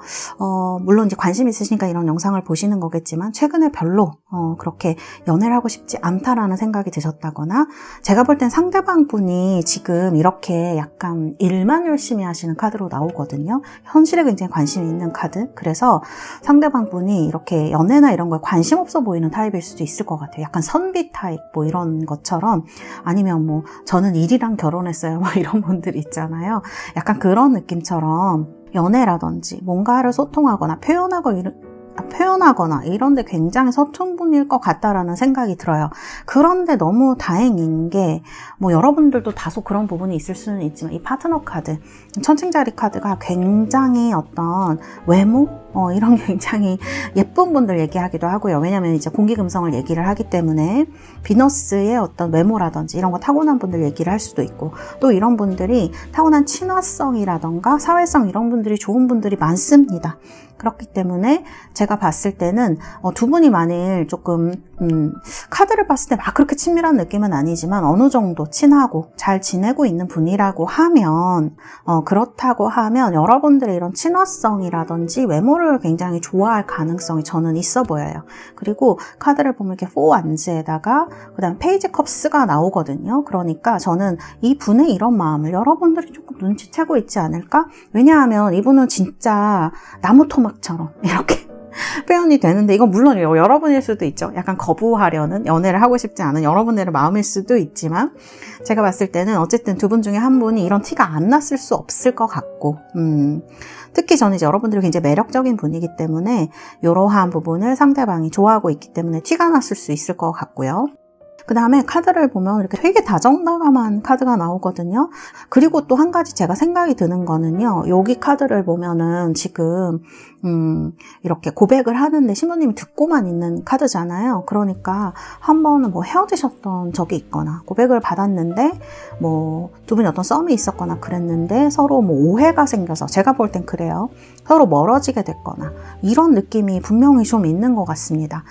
물론 이제 관심 있으시니까 이런 영상을 보시는 거겠지만 최근에 별로 그렇게 연애를 하고 싶지 않다라는 생각이 드셨다거나, 제가 볼 땐 상대방 분이 지금 이렇게 약간 일만 열심히 하시는 카드로 나오거든요. 현실에 굉장히 관심이 있는 카드. 그래서 상대방 분이 이렇게 연애나 이런 거에 관심 없어 보이는 타입일 수도 있을 것 같아요. 약간 선비 타입 뭐 이런 것처럼, 아니면 뭐 저는 일이랑 결혼했어요 뭐 이런 분들 있잖아요. 약간 그런 느낌처럼 연애라든지 뭔가를 소통하거나 표현하거나 이런데 굉장히 서툰 분일 것 같다라는 생각이 들어요. 그런데 너무 다행인 게, 뭐 여러분들도 다소 그런 부분이 있을 수는 있지만 이 파트너 카드, 천칭자리 카드가 굉장히 어떤 외모? 이런 굉장히 예쁜 분들 얘기하기도 하고요. 왜냐면 이제 공기금성을 얘기를 하기 때문에 비너스의 어떤 외모라든지 이런 거 타고난 분들 얘기를 할 수도 있고, 또 이런 분들이 타고난 친화성이라던가 사회성, 이런 분들이 좋은 분들이 많습니다. 그렇기 때문에 제가 봤을 때는 두 분이 만일 조금 카드를 봤을 때 막 그렇게 친밀한 느낌은 아니지만 어느 정도 친하고 잘 지내고 있는 분이라고 하면, 그렇다고 하면 여러분들의 이런 친화성이라든지 외모를 굉장히 좋아할 가능성이 저는 있어 보여요. 그리고 카드를 보면 이렇게 4완즈에다가 그 다음 페이지 컵스가 나오거든요. 그러니까 저는 이 분의 이런 마음을 여러분들이 조금 눈치채고 있지 않을까? 왜냐하면 이분은 진짜 나무 토막처럼 이렇게 표현이 되는데 이건 물론 여러분일 수도 있죠. 약간 거부하려는, 연애를 하고 싶지 않은 여러분들의 마음일 수도 있지만 제가 봤을 때는 어쨌든 두 분 중에 한 분이 이런 티가 안 났을 수 없을 것 같고 특히 저는 이제 여러분들이 굉장히 매력적인 분이기 때문에 이러한 부분을 상대방이 좋아하고 있기 때문에 티가 났을 수 있을 것 같고요. 그 다음에 카드를 보면 이렇게 되게 다정다감한 카드가 나오거든요. 그리고 또 한 가지 제가 생각이 드는 거는요. 여기 카드를 보면은 지금 이렇게 고백을 하는데 신부님이 듣고만 있는 카드잖아요. 그러니까 한 번은 뭐 헤어지셨던 적이 있거나 고백을 받았는데 뭐 두 분이 어떤 썸이 있었거나 그랬는데 서로 뭐 오해가 생겨서, 제가 볼 땐 그래요. 서로 멀어지게 됐거나 이런 느낌이 분명히 좀 있는 것 같습니다.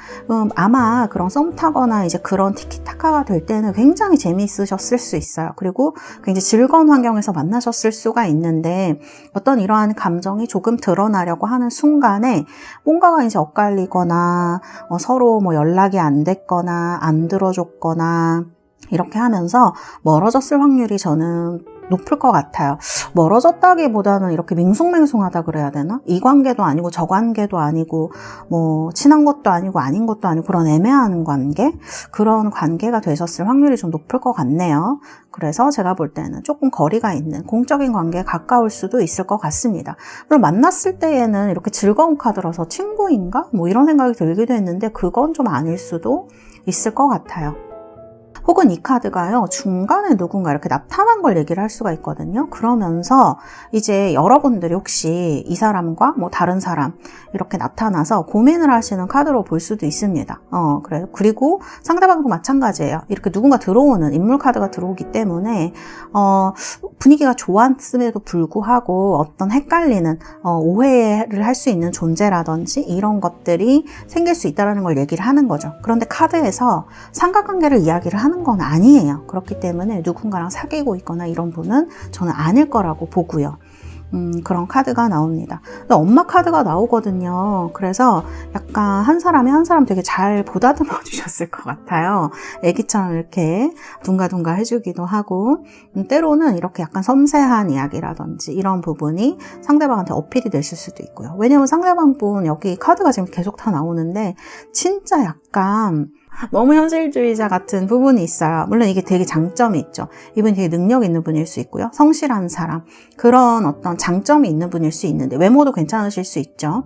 아마 그런 썸 타거나 이제 그런 티키타카가 될 때는 굉장히 재미있으셨을 수 있어요. 그리고 굉장히 즐거운 환경에서 만나셨을 수가 있는데 어떤 이러한 감정이 조금 드러나려고 하는 순간에 뭔가가 이제 엇갈리거나 서로 뭐 연락이 안 됐거나 안 들어줬거나 이렇게 하면서 멀어졌을 확률이 저는 높을 것 같아요. 멀어졌다기보다는 이렇게 밍숭맹숭하다 그래야 되나? 이 관계도 아니고 저 관계도 아니고 뭐 친한 것도 아니고 아닌 것도 아니고 그런 애매한 관계? 그런 관계가 되셨을 확률이 좀 높을 것 같네요. 그래서 제가 볼 때는 조금 거리가 있는 공적인 관계에 가까울 수도 있을 것 같습니다. 물론 만났을 때에는 이렇게 즐거운 카드라서 친구인가? 뭐 이런 생각이 들기도 했는데 그건 좀 아닐 수도 있을 것 같아요. 혹은 이 카드가요, 중간에 누군가 이렇게 나타난 걸 얘기를 할 수가 있거든요. 그러면서 이제 여러분들이 혹시 이 사람과 뭐 다른 사람 이렇게 나타나서 고민을 하시는 카드로 볼 수도 있습니다. 그리고 상대방도 마찬가지예요. 이렇게 누군가 들어오는 인물 카드가 들어오기 때문에 분위기가 좋았음에도 불구하고 어떤 헷갈리는 오해를 할 수 있는 존재라든지 이런 것들이 생길 수 있다는 걸 얘기를 하는 거죠. 그런데 카드에서 삼각관계를 이야기를 하는 건 아니에요. 그렇기 때문에 누군가랑 사귀고 있거나 이런 분은 저는 아닐 거라고 보고요. 그런 카드가 나옵니다. 엄마 카드가 나오거든요. 그래서 약간 한 사람이 한 사람 되게 잘 보다듬어 주셨을 것 같아요. 애기처럼 이렇게 둥가둥가 해주기도 하고, 때로는 이렇게 약간 섬세한 이야기라든지 이런 부분이 상대방한테 어필이 됐을 수도 있고요. 왜냐면 상대방 분, 여기 카드가 지금 계속 다 나오는데 진짜 약간 너무 현실주의자 같은 부분이 있어요. 물론 이게 되게 장점이 있죠. 이분이 되게 능력 있는 분일 수 있고요. 성실한 사람, 그런 어떤 장점이 있는 분일 수 있는데 외모도 괜찮으실 수 있죠.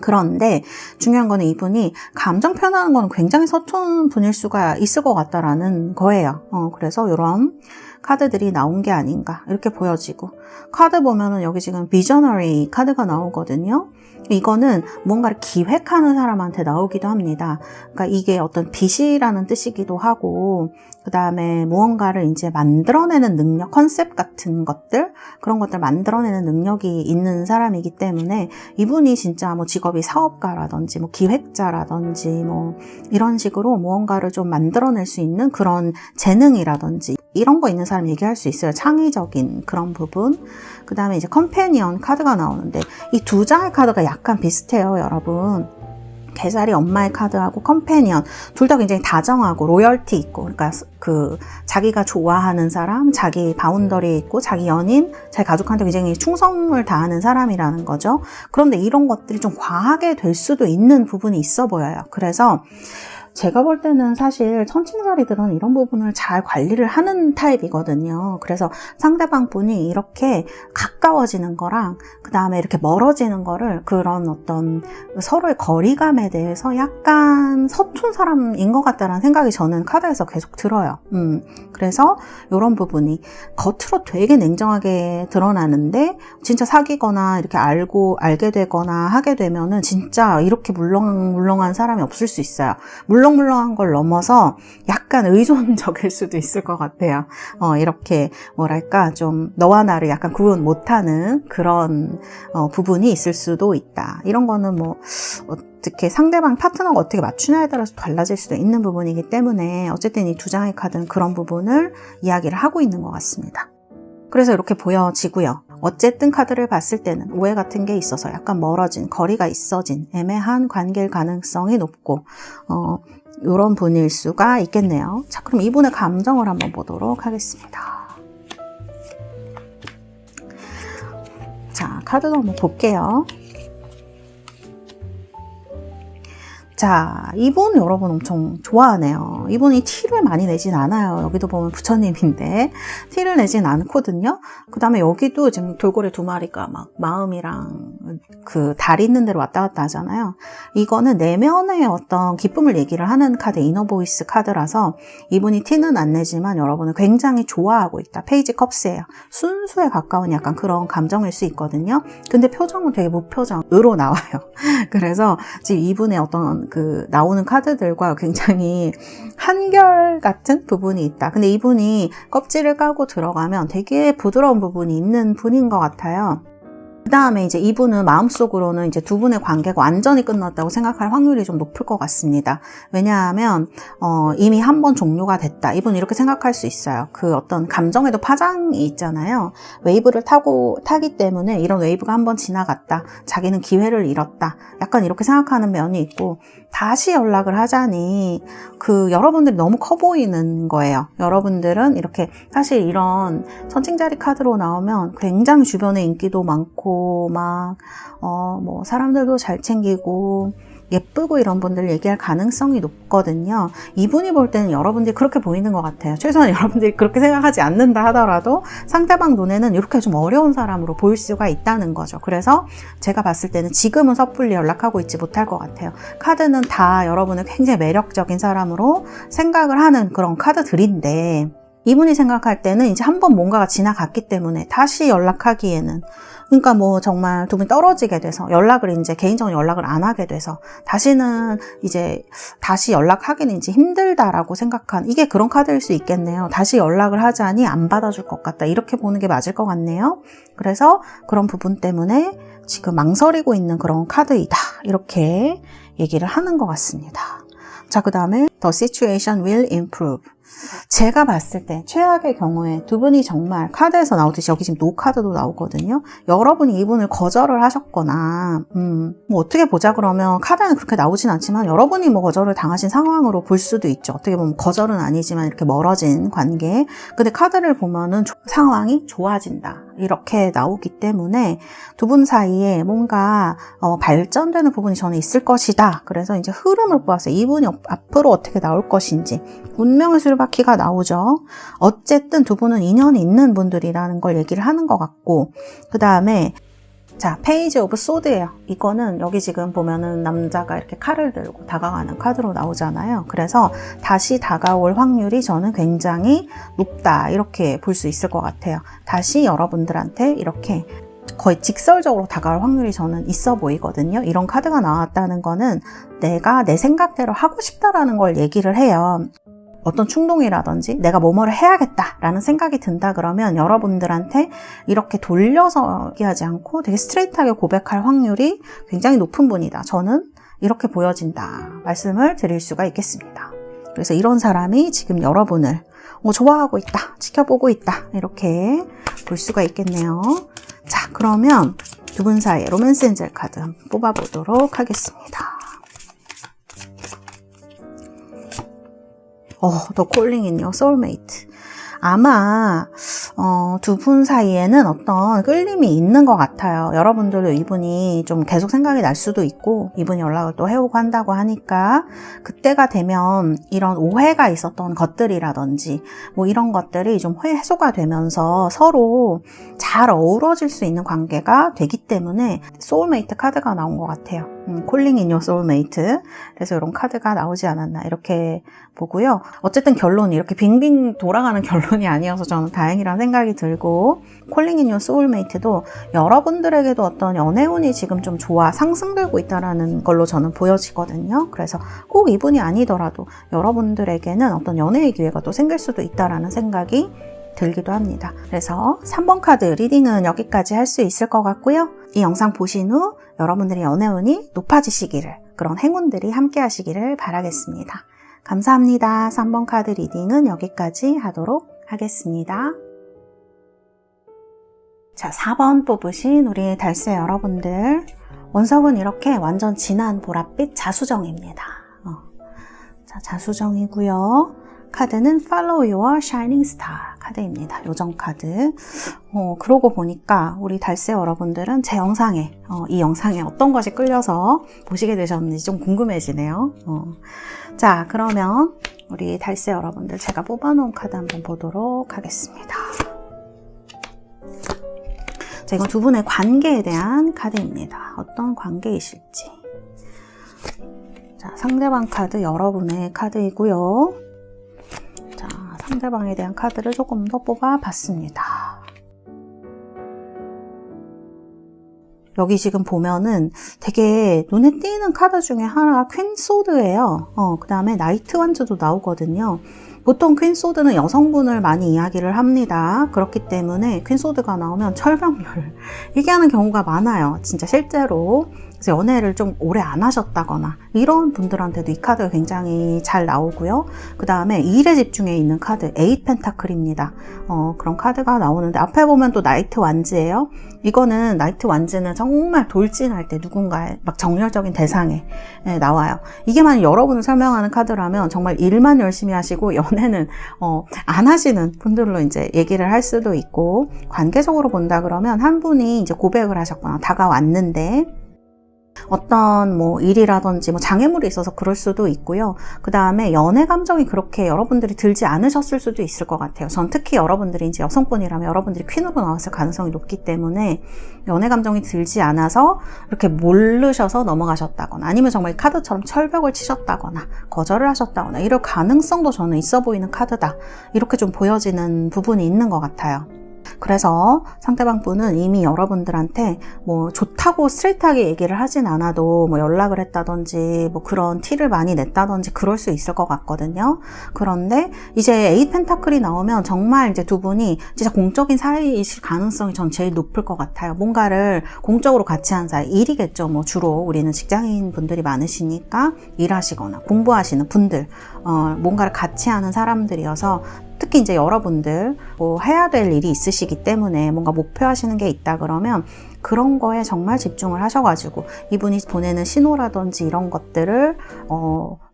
그런데 중요한 거는 이분이 감정 표현하는 건 굉장히 서툰 분일 수가 있을 것 같다라는 거예요. 그래서 이런 카드들이 나온 게 아닌가 이렇게 보여지고, 카드 보면은 여기 지금 비저너리 카드가 나오거든요. 이거는 뭔가를 기획하는 사람한테 나오기도 합니다. 그러니까 이게 어떤 빚이라는 뜻이기도 하고, 그 다음에 무언가를 이제 만들어내는 능력, 컨셉 같은 것들, 그런 것들 만들어내는 능력이 있는 사람이기 때문에 이분이 진짜 뭐 직업이 사업가라든지 뭐 기획자라든지 뭐 이런 식으로 무언가를 좀 만들어낼 수 있는 그런 재능이라든지 이런 거 있는 사람 얘기할 수 있어요. 창의적인 그런 부분. 그 다음에 이제 컴패니언 카드가 나오는데 이 두 장의 카드가 약간 비슷해요, 여러분. 개자리 엄마의 카드하고 컴패니언 둘 다 굉장히 다정하고 로열티 있고, 그러니까 그 자기가 좋아하는 사람, 자기 바운더리 있고 자기 연인, 자기 가족한테 굉장히 충성을 다하는 사람이라는 거죠. 그런데 이런 것들이 좀 과하게 될 수도 있는 부분이 있어 보여요. 그래서 제가 볼 때는 사실 천칭자리들은 이런 부분을 잘 관리를 하는 타입이거든요. 그래서 상대방 분이 이렇게 가까워지는 거랑 그 다음에 이렇게 멀어지는 거를, 그런 어떤 서로의 거리감에 대해서 약간 서툰 사람인 것 같다는 생각이 저는 카드에서 계속 들어요. 그래서 이런 부분이 겉으로 되게 냉정하게 드러나는데 진짜 사귀거나 이렇게 알게 되거나 하게 되면은 진짜 이렇게 물렁물렁한 사람이 없을 수 있어요. 물렁물렁한 걸 넘어서 약간 의존적일 수도 있을 것 같아요. 이렇게 뭐랄까 좀 너와 나를 약간 구분 못하는 그런 부분이 있을 수도 있다. 이런 거는 뭐 어떻게 상대방 파트너가 어떻게 맞추냐에 따라서 달라질 수도 있는 부분이기 때문에 어쨌든 이 두 장의 카드는 그런 부분을 이야기를 하고 있는 것 같습니다. 그래서 이렇게 보여지고요. 어쨌든 카드를 봤을 때는 오해 같은 게 있어서 약간 멀어진, 거리가 있어진 애매한 관계일 가능성이 높고 이런 분일 수가 있겠네요. 자, 그럼 이분의 감정을 한번 보도록 하겠습니다. 자, 카드도 한번 볼게요. 자, 이분 여러분 엄청 좋아하네요. 이분이 티를 많이 내진 않아요. 여기도 보면 부처님인데 티를 내진 않거든요. 그 다음에 여기도 지금 돌고래 두 마리가 막 마음이랑 그 달 있는 데로 왔다 갔다 하잖아요. 이거는 내면의 어떤 기쁨을 얘기를 하는 카드, 이너보이스 카드라서 이분이 티는 안 내지만 여러분을 굉장히 좋아하고 있다. 페이지 컵스예요. 순수에 가까운 약간 그런 감정일 수 있거든요. 근데 표정은 되게 무표정으로 나와요. 그래서 지금 이분의 어떤 그 나오는 카드들과 굉장히 한결같은 부분이 있다. 근데 이분이 껍질을 까고 들어가면 되게 부드러운 부분이 있는 분인 것 같아요. 그 다음에 이제 이분은 마음속으로는 이제 두 분의 관계가 완전히 끝났다고 생각할 확률이 좀 높을 것 같습니다. 왜냐하면 이미 한 번 종료가 됐다. 이분은 이렇게 생각할 수 있어요. 그 어떤 감정에도 파장이 있잖아요. 웨이브를 타기 때문에 이런 웨이브가 한 번 지나갔다. 자기는 기회를 잃었다. 약간 이렇게 생각하는 면이 있고 다시 연락을 하자니 그 여러분들이 너무 커 보이는 거예요. 여러분들은 이렇게 사실 이런 선칭자리 카드로 나오면 굉장히 주변에 인기도 많고 막 뭐 사람들도 잘 챙기고 예쁘고 이런 분들 얘기할 가능성이 높거든요. 이분이 볼 때는 여러분들이 그렇게 보이는 것 같아요. 최소한 여러분들이 그렇게 생각하지 않는다 하더라도 상대방 눈에는 이렇게 좀 어려운 사람으로 보일 수가 있다는 거죠. 그래서 제가 봤을 때는 지금은 섣불리 연락하고 있지 못할 것 같아요. 카드는 다 여러분을 굉장히 매력적인 사람으로 생각을 하는 그런 카드들인데 이분이 생각할 때는 이제 한번 뭔가가 지나갔기 때문에 다시 연락하기에는 그러니까 뭐 정말 두 분이 떨어지게 돼서 연락을 이제 개인적인 연락을 안 하게 돼서 다시는 이제 다시 연락하기는 이제 힘들다라고 생각한 이게 그런 카드일 수 있겠네요. 다시 연락을 하자니 안 받아줄 것 같다. 이렇게 보는 게 맞을 것 같네요. 그래서 그런 부분 때문에 지금 망설이고 있는 그런 카드이다. 이렇게 얘기를 하는 것 같습니다. 자, 그 다음에 The situation will improve. 제가 봤을 때 최악의 경우에 두 분이 정말 카드에서 나오듯이 여기 지금 노 카드도 나오거든요. 여러분이 이분을 거절을 하셨거나 뭐 어떻게 보자 그러면 카드는 그렇게 나오진 않지만 여러분이 뭐 거절을 당하신 상황으로 볼 수도 있죠. 어떻게 보면 거절은 아니지만 이렇게 멀어진 관계. 근데 카드를 보면은 상황이 좋아진다. 이렇게 나오기 때문에 두 분 사이에 뭔가 발전되는 부분이 저는 있을 것이다. 그래서 이제 흐름을 보았어요. 이분이 앞으로 어떻게 나올 것인지. 운명의 수레바퀴가 나오죠. 어쨌든 두 분은 인연이 있는 분들이라는 걸 얘기를 하는 것 같고 그 다음에 자, 페이지 오브 소드예요. 이거는 여기 지금 보면은 남자가 이렇게 칼을 들고 다가가는 카드로 나오잖아요. 그래서 다시 다가올 확률이 저는 굉장히 높다. 이렇게 볼 수 있을 것 같아요. 다시 여러분들한테 이렇게 거의 직설적으로 다가올 확률이 저는 있어 보이거든요. 이런 카드가 나왔다는 거는 내가 내 생각대로 하고 싶다라는 걸 얘기를 해요. 어떤 충동이라든지 내가 뭐뭐를 해야겠다라는 생각이 든다 그러면 여러분들한테 이렇게 돌려서 얘기하지 않고 되게 스트레이트하게 고백할 확률이 굉장히 높은 분이다. 저는 이렇게 보여진다. 말씀을 드릴 수가 있겠습니다. 그래서 이런 사람이 지금 여러분을 좋아하고 있다. 지켜보고 있다. 이렇게 볼 수가 있겠네요. 자, 그러면 두 분 사이에 로맨스 엔젤 카드 한번 뽑아보도록 하겠습니다. The Calling in Your Soulmate. 아마 두 분 사이에는 어떤 끌림이 있는 것 같아요. 여러분들도 이분이 좀 계속 생각이 날 수도 있고 이분이 연락을 또 해오고 한다고 하니까 그때가 되면 이런 오해가 있었던 것들이라든지 뭐 이런 것들이 좀 해소가 되면서 서로 잘 어우러질 수 있는 관계가 되기 때문에 소울메이트 카드가 나온 것 같아요. Calling in Your Soulmate. 그래서 이런 카드가 나오지 않았나 이렇게 보고요. 어쨌든 결론이 이렇게 빙빙 돌아가는 결론이 아니어서 저는 다행이라는 생각이 들고 Calling in Your Soulmate도 여러분들에게도 어떤 연애운이 지금 좀 좋아 상승되고 있다는 걸로 저는 보여지거든요. 그래서 꼭 이분이 아니더라도 여러분들에게는 어떤 연애의 기회가 또 생길 수도 있다는 생각이 들기도 합니다. 그래서 3번 카드 리딩은 여기까지 할 수 있을 것 같고요. 이 영상 보신 후 여러분들의 연애운이 높아지시기를 그런 행운들이 함께 하시기를 바라겠습니다. 감사합니다. 3번 카드 리딩은 여기까지 하도록 하겠습니다. 자, 4번 뽑으신 우리 달새 여러분들 원석은 이렇게 완전 진한 보랏빛 자수정입니다. 자, 자수정이고요. 카드는 Follow Your Shining Star. 카드입니다. 요정 카드. 그러고 보니까 우리 달새 여러분들은 제 영상에, 이 영상에 어떤 것이 끌려서 보시게 되셨는지 좀 궁금해지네요. 자, 그러면 우리 달새 여러분들 제가 뽑아놓은 카드 한번 보도록 하겠습니다. 자, 이건 두 분의 관계에 대한 카드입니다. 어떤 관계이실지. 자, 상대방 카드 여러분의 카드이고요. 자, 상대방에 대한 카드를 조금 더 뽑아봤습니다. 여기 지금 보면은 되게 눈에 띄는 카드 중에 하나가 퀸 소드예요. 그 다음에 나이트 완즈도 나오거든요. 보통 퀸 소드는 여성분을 많이 이야기를 합니다. 그렇기 때문에 퀸 소드가 나오면 철벽률을 얘기하는 경우가 많아요. 진짜 실제로. 그래서 연애를 좀 오래 안 하셨다거나 이런 분들한테도 이 카드가 굉장히 잘 나오고요. 그 다음에 일에 집중해 있는 카드, 8 펜타클입니다. 그런 카드가 나오는데 앞에 보면 또 나이트 완즈예요. 이거는 나이트 완즈는 정말 돌진할 때 누군가의 막 정열적인 대상에 나와요. 이게 만약 여러분을 설명하는 카드라면 정말 일만 열심히 하시고 연애는 안 하시는 분들로 이제 얘기를 할 수도 있고, 관계적으로 본다 그러면 한 분이 이제 고백을 하셨거나 다가왔는데 어떤 뭐 일이라든지 뭐 장애물이 있어서 그럴 수도 있고요. 그 다음에 연애 감정이 그렇게 여러분들이 들지 않으셨을 수도 있을 것 같아요. 전 특히 여러분들이 이제 여성분이라면 여러분들이 퀸으로 나왔을 가능성이 높기 때문에 연애 감정이 들지 않아서 이렇게 모르셔서 넘어가셨다거나 아니면 정말 카드처럼 철벽을 치셨다거나 거절을 하셨다거나 이럴 가능성도 저는 있어 보이는 카드다. 이렇게 좀 보여지는 부분이 있는 것 같아요. 그래서 상대방 분은 이미 여러분들한테 뭐 좋다고 스트레이트하게 얘기를 하진 않아도 뭐 연락을 했다든지 뭐 그런 티를 많이 냈다든지 그럴 수 있을 것 같거든요. 그런데 이제 8 펜타클이 나오면 정말 이제 두 분이 진짜 공적인 사이이실 가능성이 전 제일 높을 것 같아요. 뭔가를 공적으로 같이 한 사이, 일이겠죠. 뭐 주로 우리는 직장인 분들이 많으시니까 일하시거나 공부하시는 분들, 뭔가를 같이 하는 사람들이어서 특히 이제 여러분들 뭐 해야 될 일이 있으시기 때문에 뭔가 목표하시는 게 있다 그러면 그런 거에 정말 집중을 하셔가지고 이분이 보내는 신호라든지 이런 것들을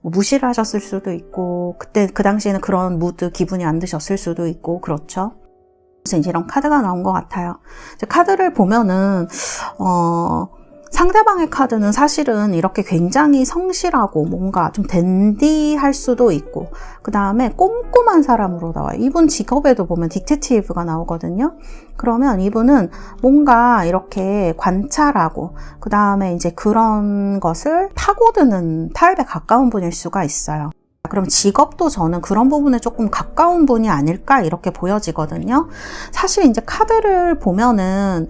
무시를 하셨을 수도 있고, 그때 그 당시에는 그런 무드 기분이 안 드셨을 수도 있고 그렇죠. 그래서 이제 이런 카드가 나온 것 같아요. 이제 카드를 보면은 상대방의 카드는 사실은 이렇게 굉장히 성실하고 뭔가 좀 댄디할 수도 있고, 그 다음에 꼼꼼한 사람으로 나와요. 이분 직업에도 보면 디텍티브가 나오거든요. 그러면 이분은 뭔가 이렇게 관찰하고 그 다음에 이제 그런 것을 파고드는 타입에 가까운 분일 수가 있어요. 그럼 직업도 저는 그런 부분에 조금 가까운 분이 아닐까 이렇게 보여지거든요. 사실 이제 카드를 보면은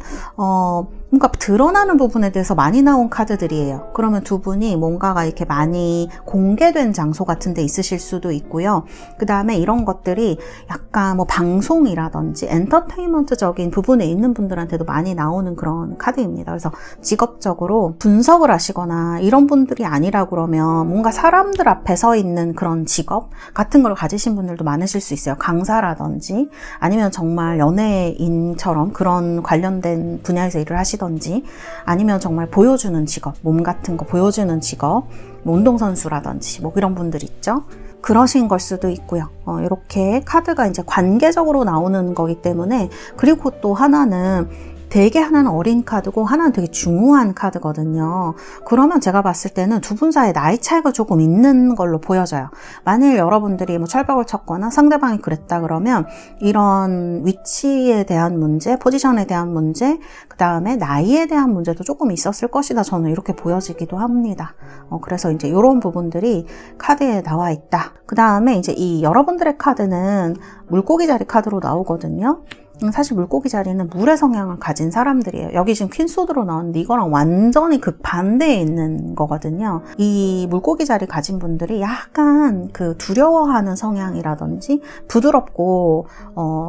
뭔가 드러나는 부분에 대해서 많이 나온 카드들이에요. 그러면 두 분이 뭔가가 이렇게 많이 공개된 장소 같은 데 있으실 수도 있고요. 그 다음에 이런 것들이 약간 뭐 방송이라든지 엔터테인먼트적인 부분에 있는 분들한테도 많이 나오는 그런 카드입니다. 그래서 직업적으로 분석을 하시거나 이런 분들이 아니라 그러면 뭔가 사람들 앞에 서 있는 그런 직업 같은 걸 가지신 분들도 많으실 수 있어요. 강사라든지 아니면 정말 연예인처럼 그런 관련된 분야에서 일을 하시든지 아니면 정말 보여주는 직업, 몸 같은 거 보여주는 직업, 뭐 운동선수라든지 뭐 이런 분들 있죠. 그러신 걸 수도 있고요. 이렇게 카드가 이제 관계적으로 나오는 거기 때문에, 그리고 또 하나는 되게 하나는 어린 카드고 하나는 되게 중후한 카드거든요. 그러면 제가 봤을 때는 두 분 사이에 나이 차이가 조금 있는 걸로 보여져요. 만일 여러분들이 뭐 철벽을 쳤거나 상대방이 그랬다 그러면 이런 위치에 대한 문제, 포지션에 대한 문제, 그 다음에 나이에 대한 문제도 조금 있었을 것이다. 저는 이렇게 보여지기도 합니다. 그래서 이제 이런 부분들이 카드에 나와 있다. 그 다음에 이제 이 여러분들의 카드는 물고기 자리 카드로 나오거든요. 사실 물고기 자리는 물의 성향을 가진 사람들이에요. 여기 지금 퀸소드로 나왔는데 이거랑 완전히 극반대에 있는 거거든요. 이 물고기 자리 가진 분들이 약간 그 두려워하는 성향이라든지 부드럽고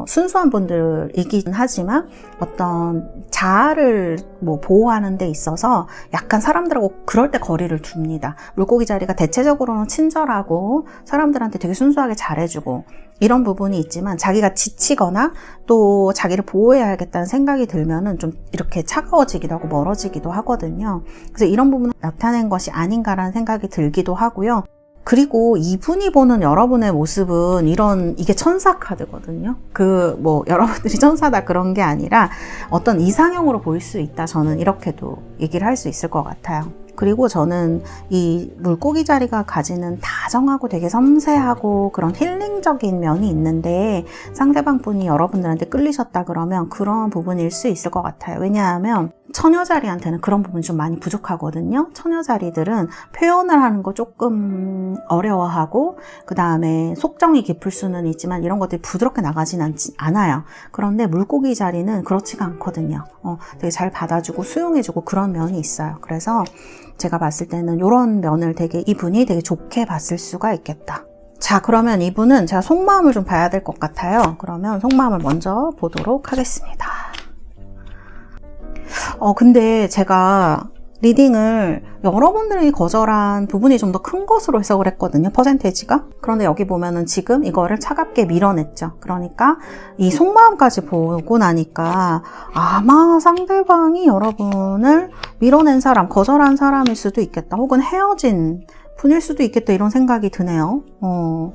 순수한 분들이긴 하지만 어떤 자아를 뭐 보호하는 데 있어서 약간 사람들하고 그럴 때 거리를 둡니다. 물고기 자리가 대체적으로는 친절하고 사람들한테 되게 순수하게 잘해주고 이런 부분이 있지만 자기가 지치거나 또 자기를 보호해야겠다는 생각이 들면은 좀 이렇게 차가워지기도 하고 멀어지기도 하거든요. 그래서 이런 부분을 나타낸 것이 아닌가라는 생각이 들기도 하고요. 그리고 이분이 보는 여러분의 모습은 이게 천사 카드거든요. 여러분들이 천사다 그런 게 아니라 어떤 이상형으로 보일 수 있다. 저는 이렇게도 얘기를 할 수 있을 것 같아요. 그리고 저는 이 물고기 자리가 가지는 다정하고 되게 섬세하고 그런 힐링적인 면이 있는데 상대방 분이 여러분들한테 끌리셨다 그러면 그런 부분일 수 있을 것 같아요. 왜냐하면 처녀 자리한테는 그런 부분이 좀 많이 부족하거든요. 처녀 자리들은 표현을 하는 거 조금 어려워하고 그 다음에 속정이 깊을 수는 있지만 이런 것들이 부드럽게 나가진 않아요. 그런데 물고기 자리는 그렇지가 않거든요. 되게 잘 받아주고 수용해주고 그런 면이 있어요. 그래서 제가 봤을 때는 이런 면을 이분이 되게 좋게 봤을 수가 있겠다. 자, 그러면 이분은 제가 속마음을 좀 봐야 될 것 같아요. 그러면 속마음을 먼저 보도록 하겠습니다. 근데 제가 리딩을 여러분들이 거절한 부분이 좀 더 큰 것으로 해석을 했거든요. 퍼센테이지가. 그런데 여기 보면은 지금 이거를 차갑게 밀어냈죠. 그러니까 이 속마음까지 보고 나니까 아마 상대방이 여러분을 밀어낸 사람, 거절한 사람일 수도 있겠다. 혹은 헤어진 분일 수도 있겠다 이런 생각이 드네요.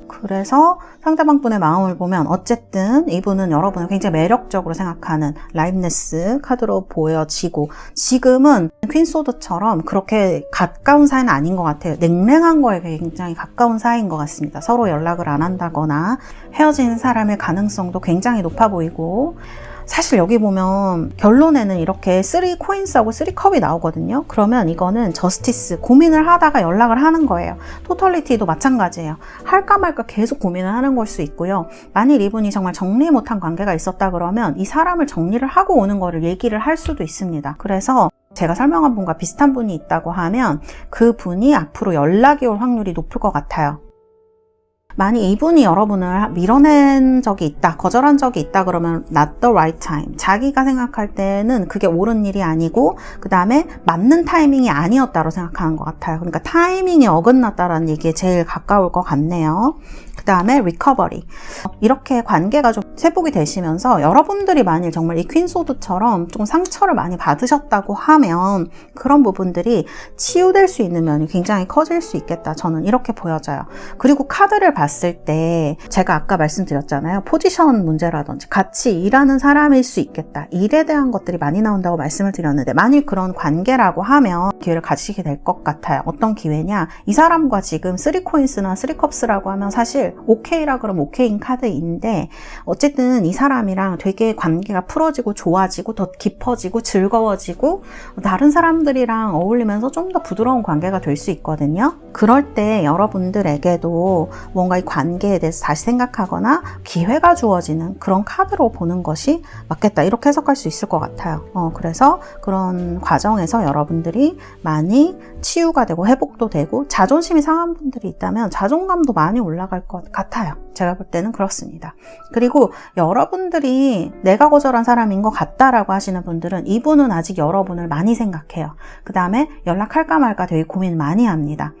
그래서 상대방 분의 마음을 보면 어쨌든 이분은 여러분을 굉장히 매력적으로 생각하는 라임네스 카드로 보여지고 지금은 퀸소드처럼 그렇게 가까운 사이는 아닌 것 같아요. 냉랭한 거에 굉장히 가까운 사이인 것 같습니다. 서로 연락을 안 한다거나 헤어지는 사람의 가능성도 굉장히 높아 보이고 사실 여기 보면 결론에는 이렇게 3코인스하고 3컵이 나오거든요. 그러면 이거는 저스티스, 고민을 하다가 연락을 하는 거예요. 토털리티도 마찬가지예요. 할까 말까 계속 고민을 하는 걸 수 있고요. 만일 이분이 정말 정리 못한 관계가 있었다 그러면 이 사람을 정리를 하고 오는 거를 얘기를 할 수도 있습니다. 그래서 제가 설명한 분과 비슷한 분이 있다고 하면 그 분이 앞으로 연락이 올 확률이 높을 것 같아요. 만약 이분이 여러분을 밀어낸 적이 있다, 거절한 적이 있다 그러면 not the right time. 자기가 생각할 때는 그게 옳은 일이 아니고 그 다음에 맞는 타이밍이 아니었다고 생각하는 것 같아요. 그러니까 타이밍이 어긋났다라는 얘기에 제일 가까울 것 같네요. 그 다음에 recovery. 이렇게 관계가 좀 회복이 되시면서 여러분들이 만일 정말 이 퀸소드처럼 좀 상처를 많이 받으셨다고 하면 그런 부분들이 치유될 수 있는 면이 굉장히 커질 수 있겠다. 저는 이렇게 보여져요. 그리고 카드를 봤을 때 제가 아까 말씀드렸잖아요. 포지션 문제라든지 같이 일하는 사람일 수 있겠다. 일에 대한 것들이 많이 나온다고 말씀을 드렸는데 만일 그런 관계라고 하면 기회를 가지게 될 것 같아요. 어떤 기회냐? 이 사람과 지금 3코인스나 3컵스라고 하면 사실 오케이라 그러면 오케이인 카드인데 어쨌든 이 사람이랑 되게 관계가 풀어지고 좋아지고 더 깊어지고 즐거워지고 다른 사람들이랑 어울리면서 좀 더 부드러운 관계가 될 수 있거든요. 그럴 때 여러분들에게도 뭔가 이 관계에 대해서 다시 생각하거나 기회가 주어지는 그런 카드로 보는 것이 맞겠다. 이렇게 해석할 수 있을 것 같아요. 그래서 그런 과정에서 여러분들이 많이 치유가 되고 회복도 되고 자존심이 상한 분들이 있다면 자존감도 많이 올라갈 것 같아요. 제가 볼 때는 그렇습니다. 그리고 여러분들이 내가 거절한 사람인 것 같다라고 하시는 분들은 이분은 아직 여러분을 많이 생각해요. 그 다음에 연락할까 말까 되게 고민 많이 합니다.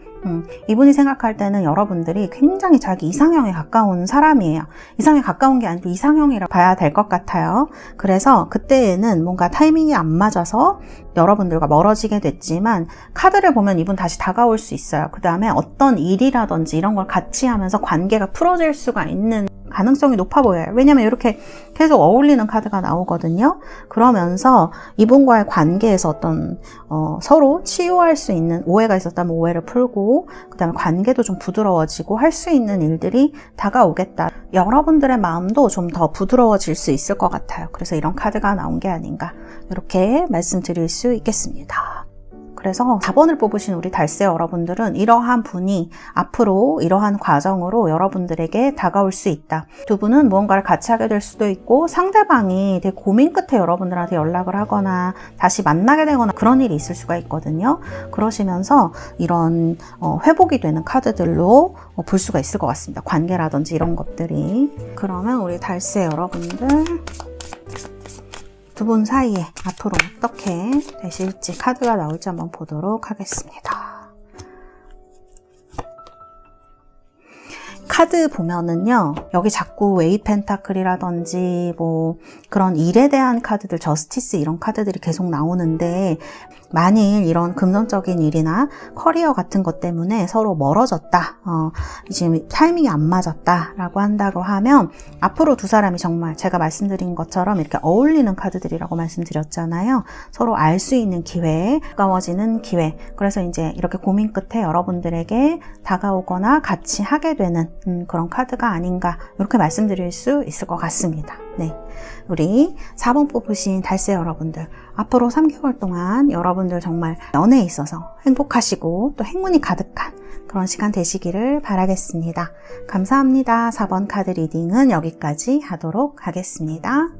이분이 생각할 때는 여러분들이 굉장히 자기 이상형에 가까운 사람이에요. 이상형에 가까운 게 아니고 이상형이라 봐야 될 것 같아요. 그래서 그때에는 뭔가 타이밍이 안 맞아서 여러분들과 멀어지게 됐지만 카드를 보면 이분 다시 다가올 수 있어요. 그 다음에 어떤 일이라든지 이런 걸 같이 하면서 관계가 풀어질 수가 있는 가능성이 높아 보여요. 왜냐면 이렇게 계속 어울리는 카드가 나오거든요. 그러면서 이분과의 관계에서 어떤 서로 치유할 수 있는 오해가 있었다면 오해를 풀고 그 다음에 관계도 좀 부드러워지고 할 수 있는 일들이 다가오겠다. 여러분들의 마음도 좀 더 부드러워질 수 있을 것 같아요. 그래서 이런 카드가 나온 게 아닌가 이렇게 말씀드릴 수 있겠습니다. 그래서 4번을 뽑으신 우리 달새 여러분들은 이러한 분이 앞으로 이러한 과정으로 여러분들에게 다가올 수 있다. 두 분은 무언가를 같이 하게 될 수도 있고 상대방이 되게 고민 끝에 여러분들한테 연락을 하거나 다시 만나게 되거나 그런 일이 있을 수가 있거든요. 그러시면서 이런 회복이 되는 카드들로 볼 수가 있을 것 같습니다. 관계라든지 이런 것들이. 그러면 우리 달새 여러분들 두 분 사이에 앞으로 어떻게 되실지 카드가 나올지 한번 보도록 하겠습니다. 카드 보면은요, 여기 자꾸 웨이 펜타클이라든지 뭐 그런 일에 대한 카드들, 저스티스 이런 카드들이 계속 나오는데 만일 이런 금전적인 일이나 커리어 같은 것 때문에 서로 멀어졌다, 지금 타이밍이 안 맞았다 라고 한다고 하면 앞으로 두 사람이 정말 제가 말씀드린 것처럼 이렇게 어울리는 카드들이라고 말씀드렸잖아요. 서로 알 수 있는 기회, 가까워지는 기회. 그래서 이제 이렇게 고민 끝에 여러분들에게 다가오거나 같이 하게 되는 그런 카드가 아닌가, 이렇게 말씀드릴 수 있을 것 같습니다. 네, 우리 4번 뽑으신 달새 여러분들, 앞으로 3개월 동안 여러분들 정말 연애에 있어서 행복하시고 또 행운이 가득한 그런 시간 되시기를 바라겠습니다. 감사합니다. 4번 카드 리딩은 여기까지 하도록 하겠습니다.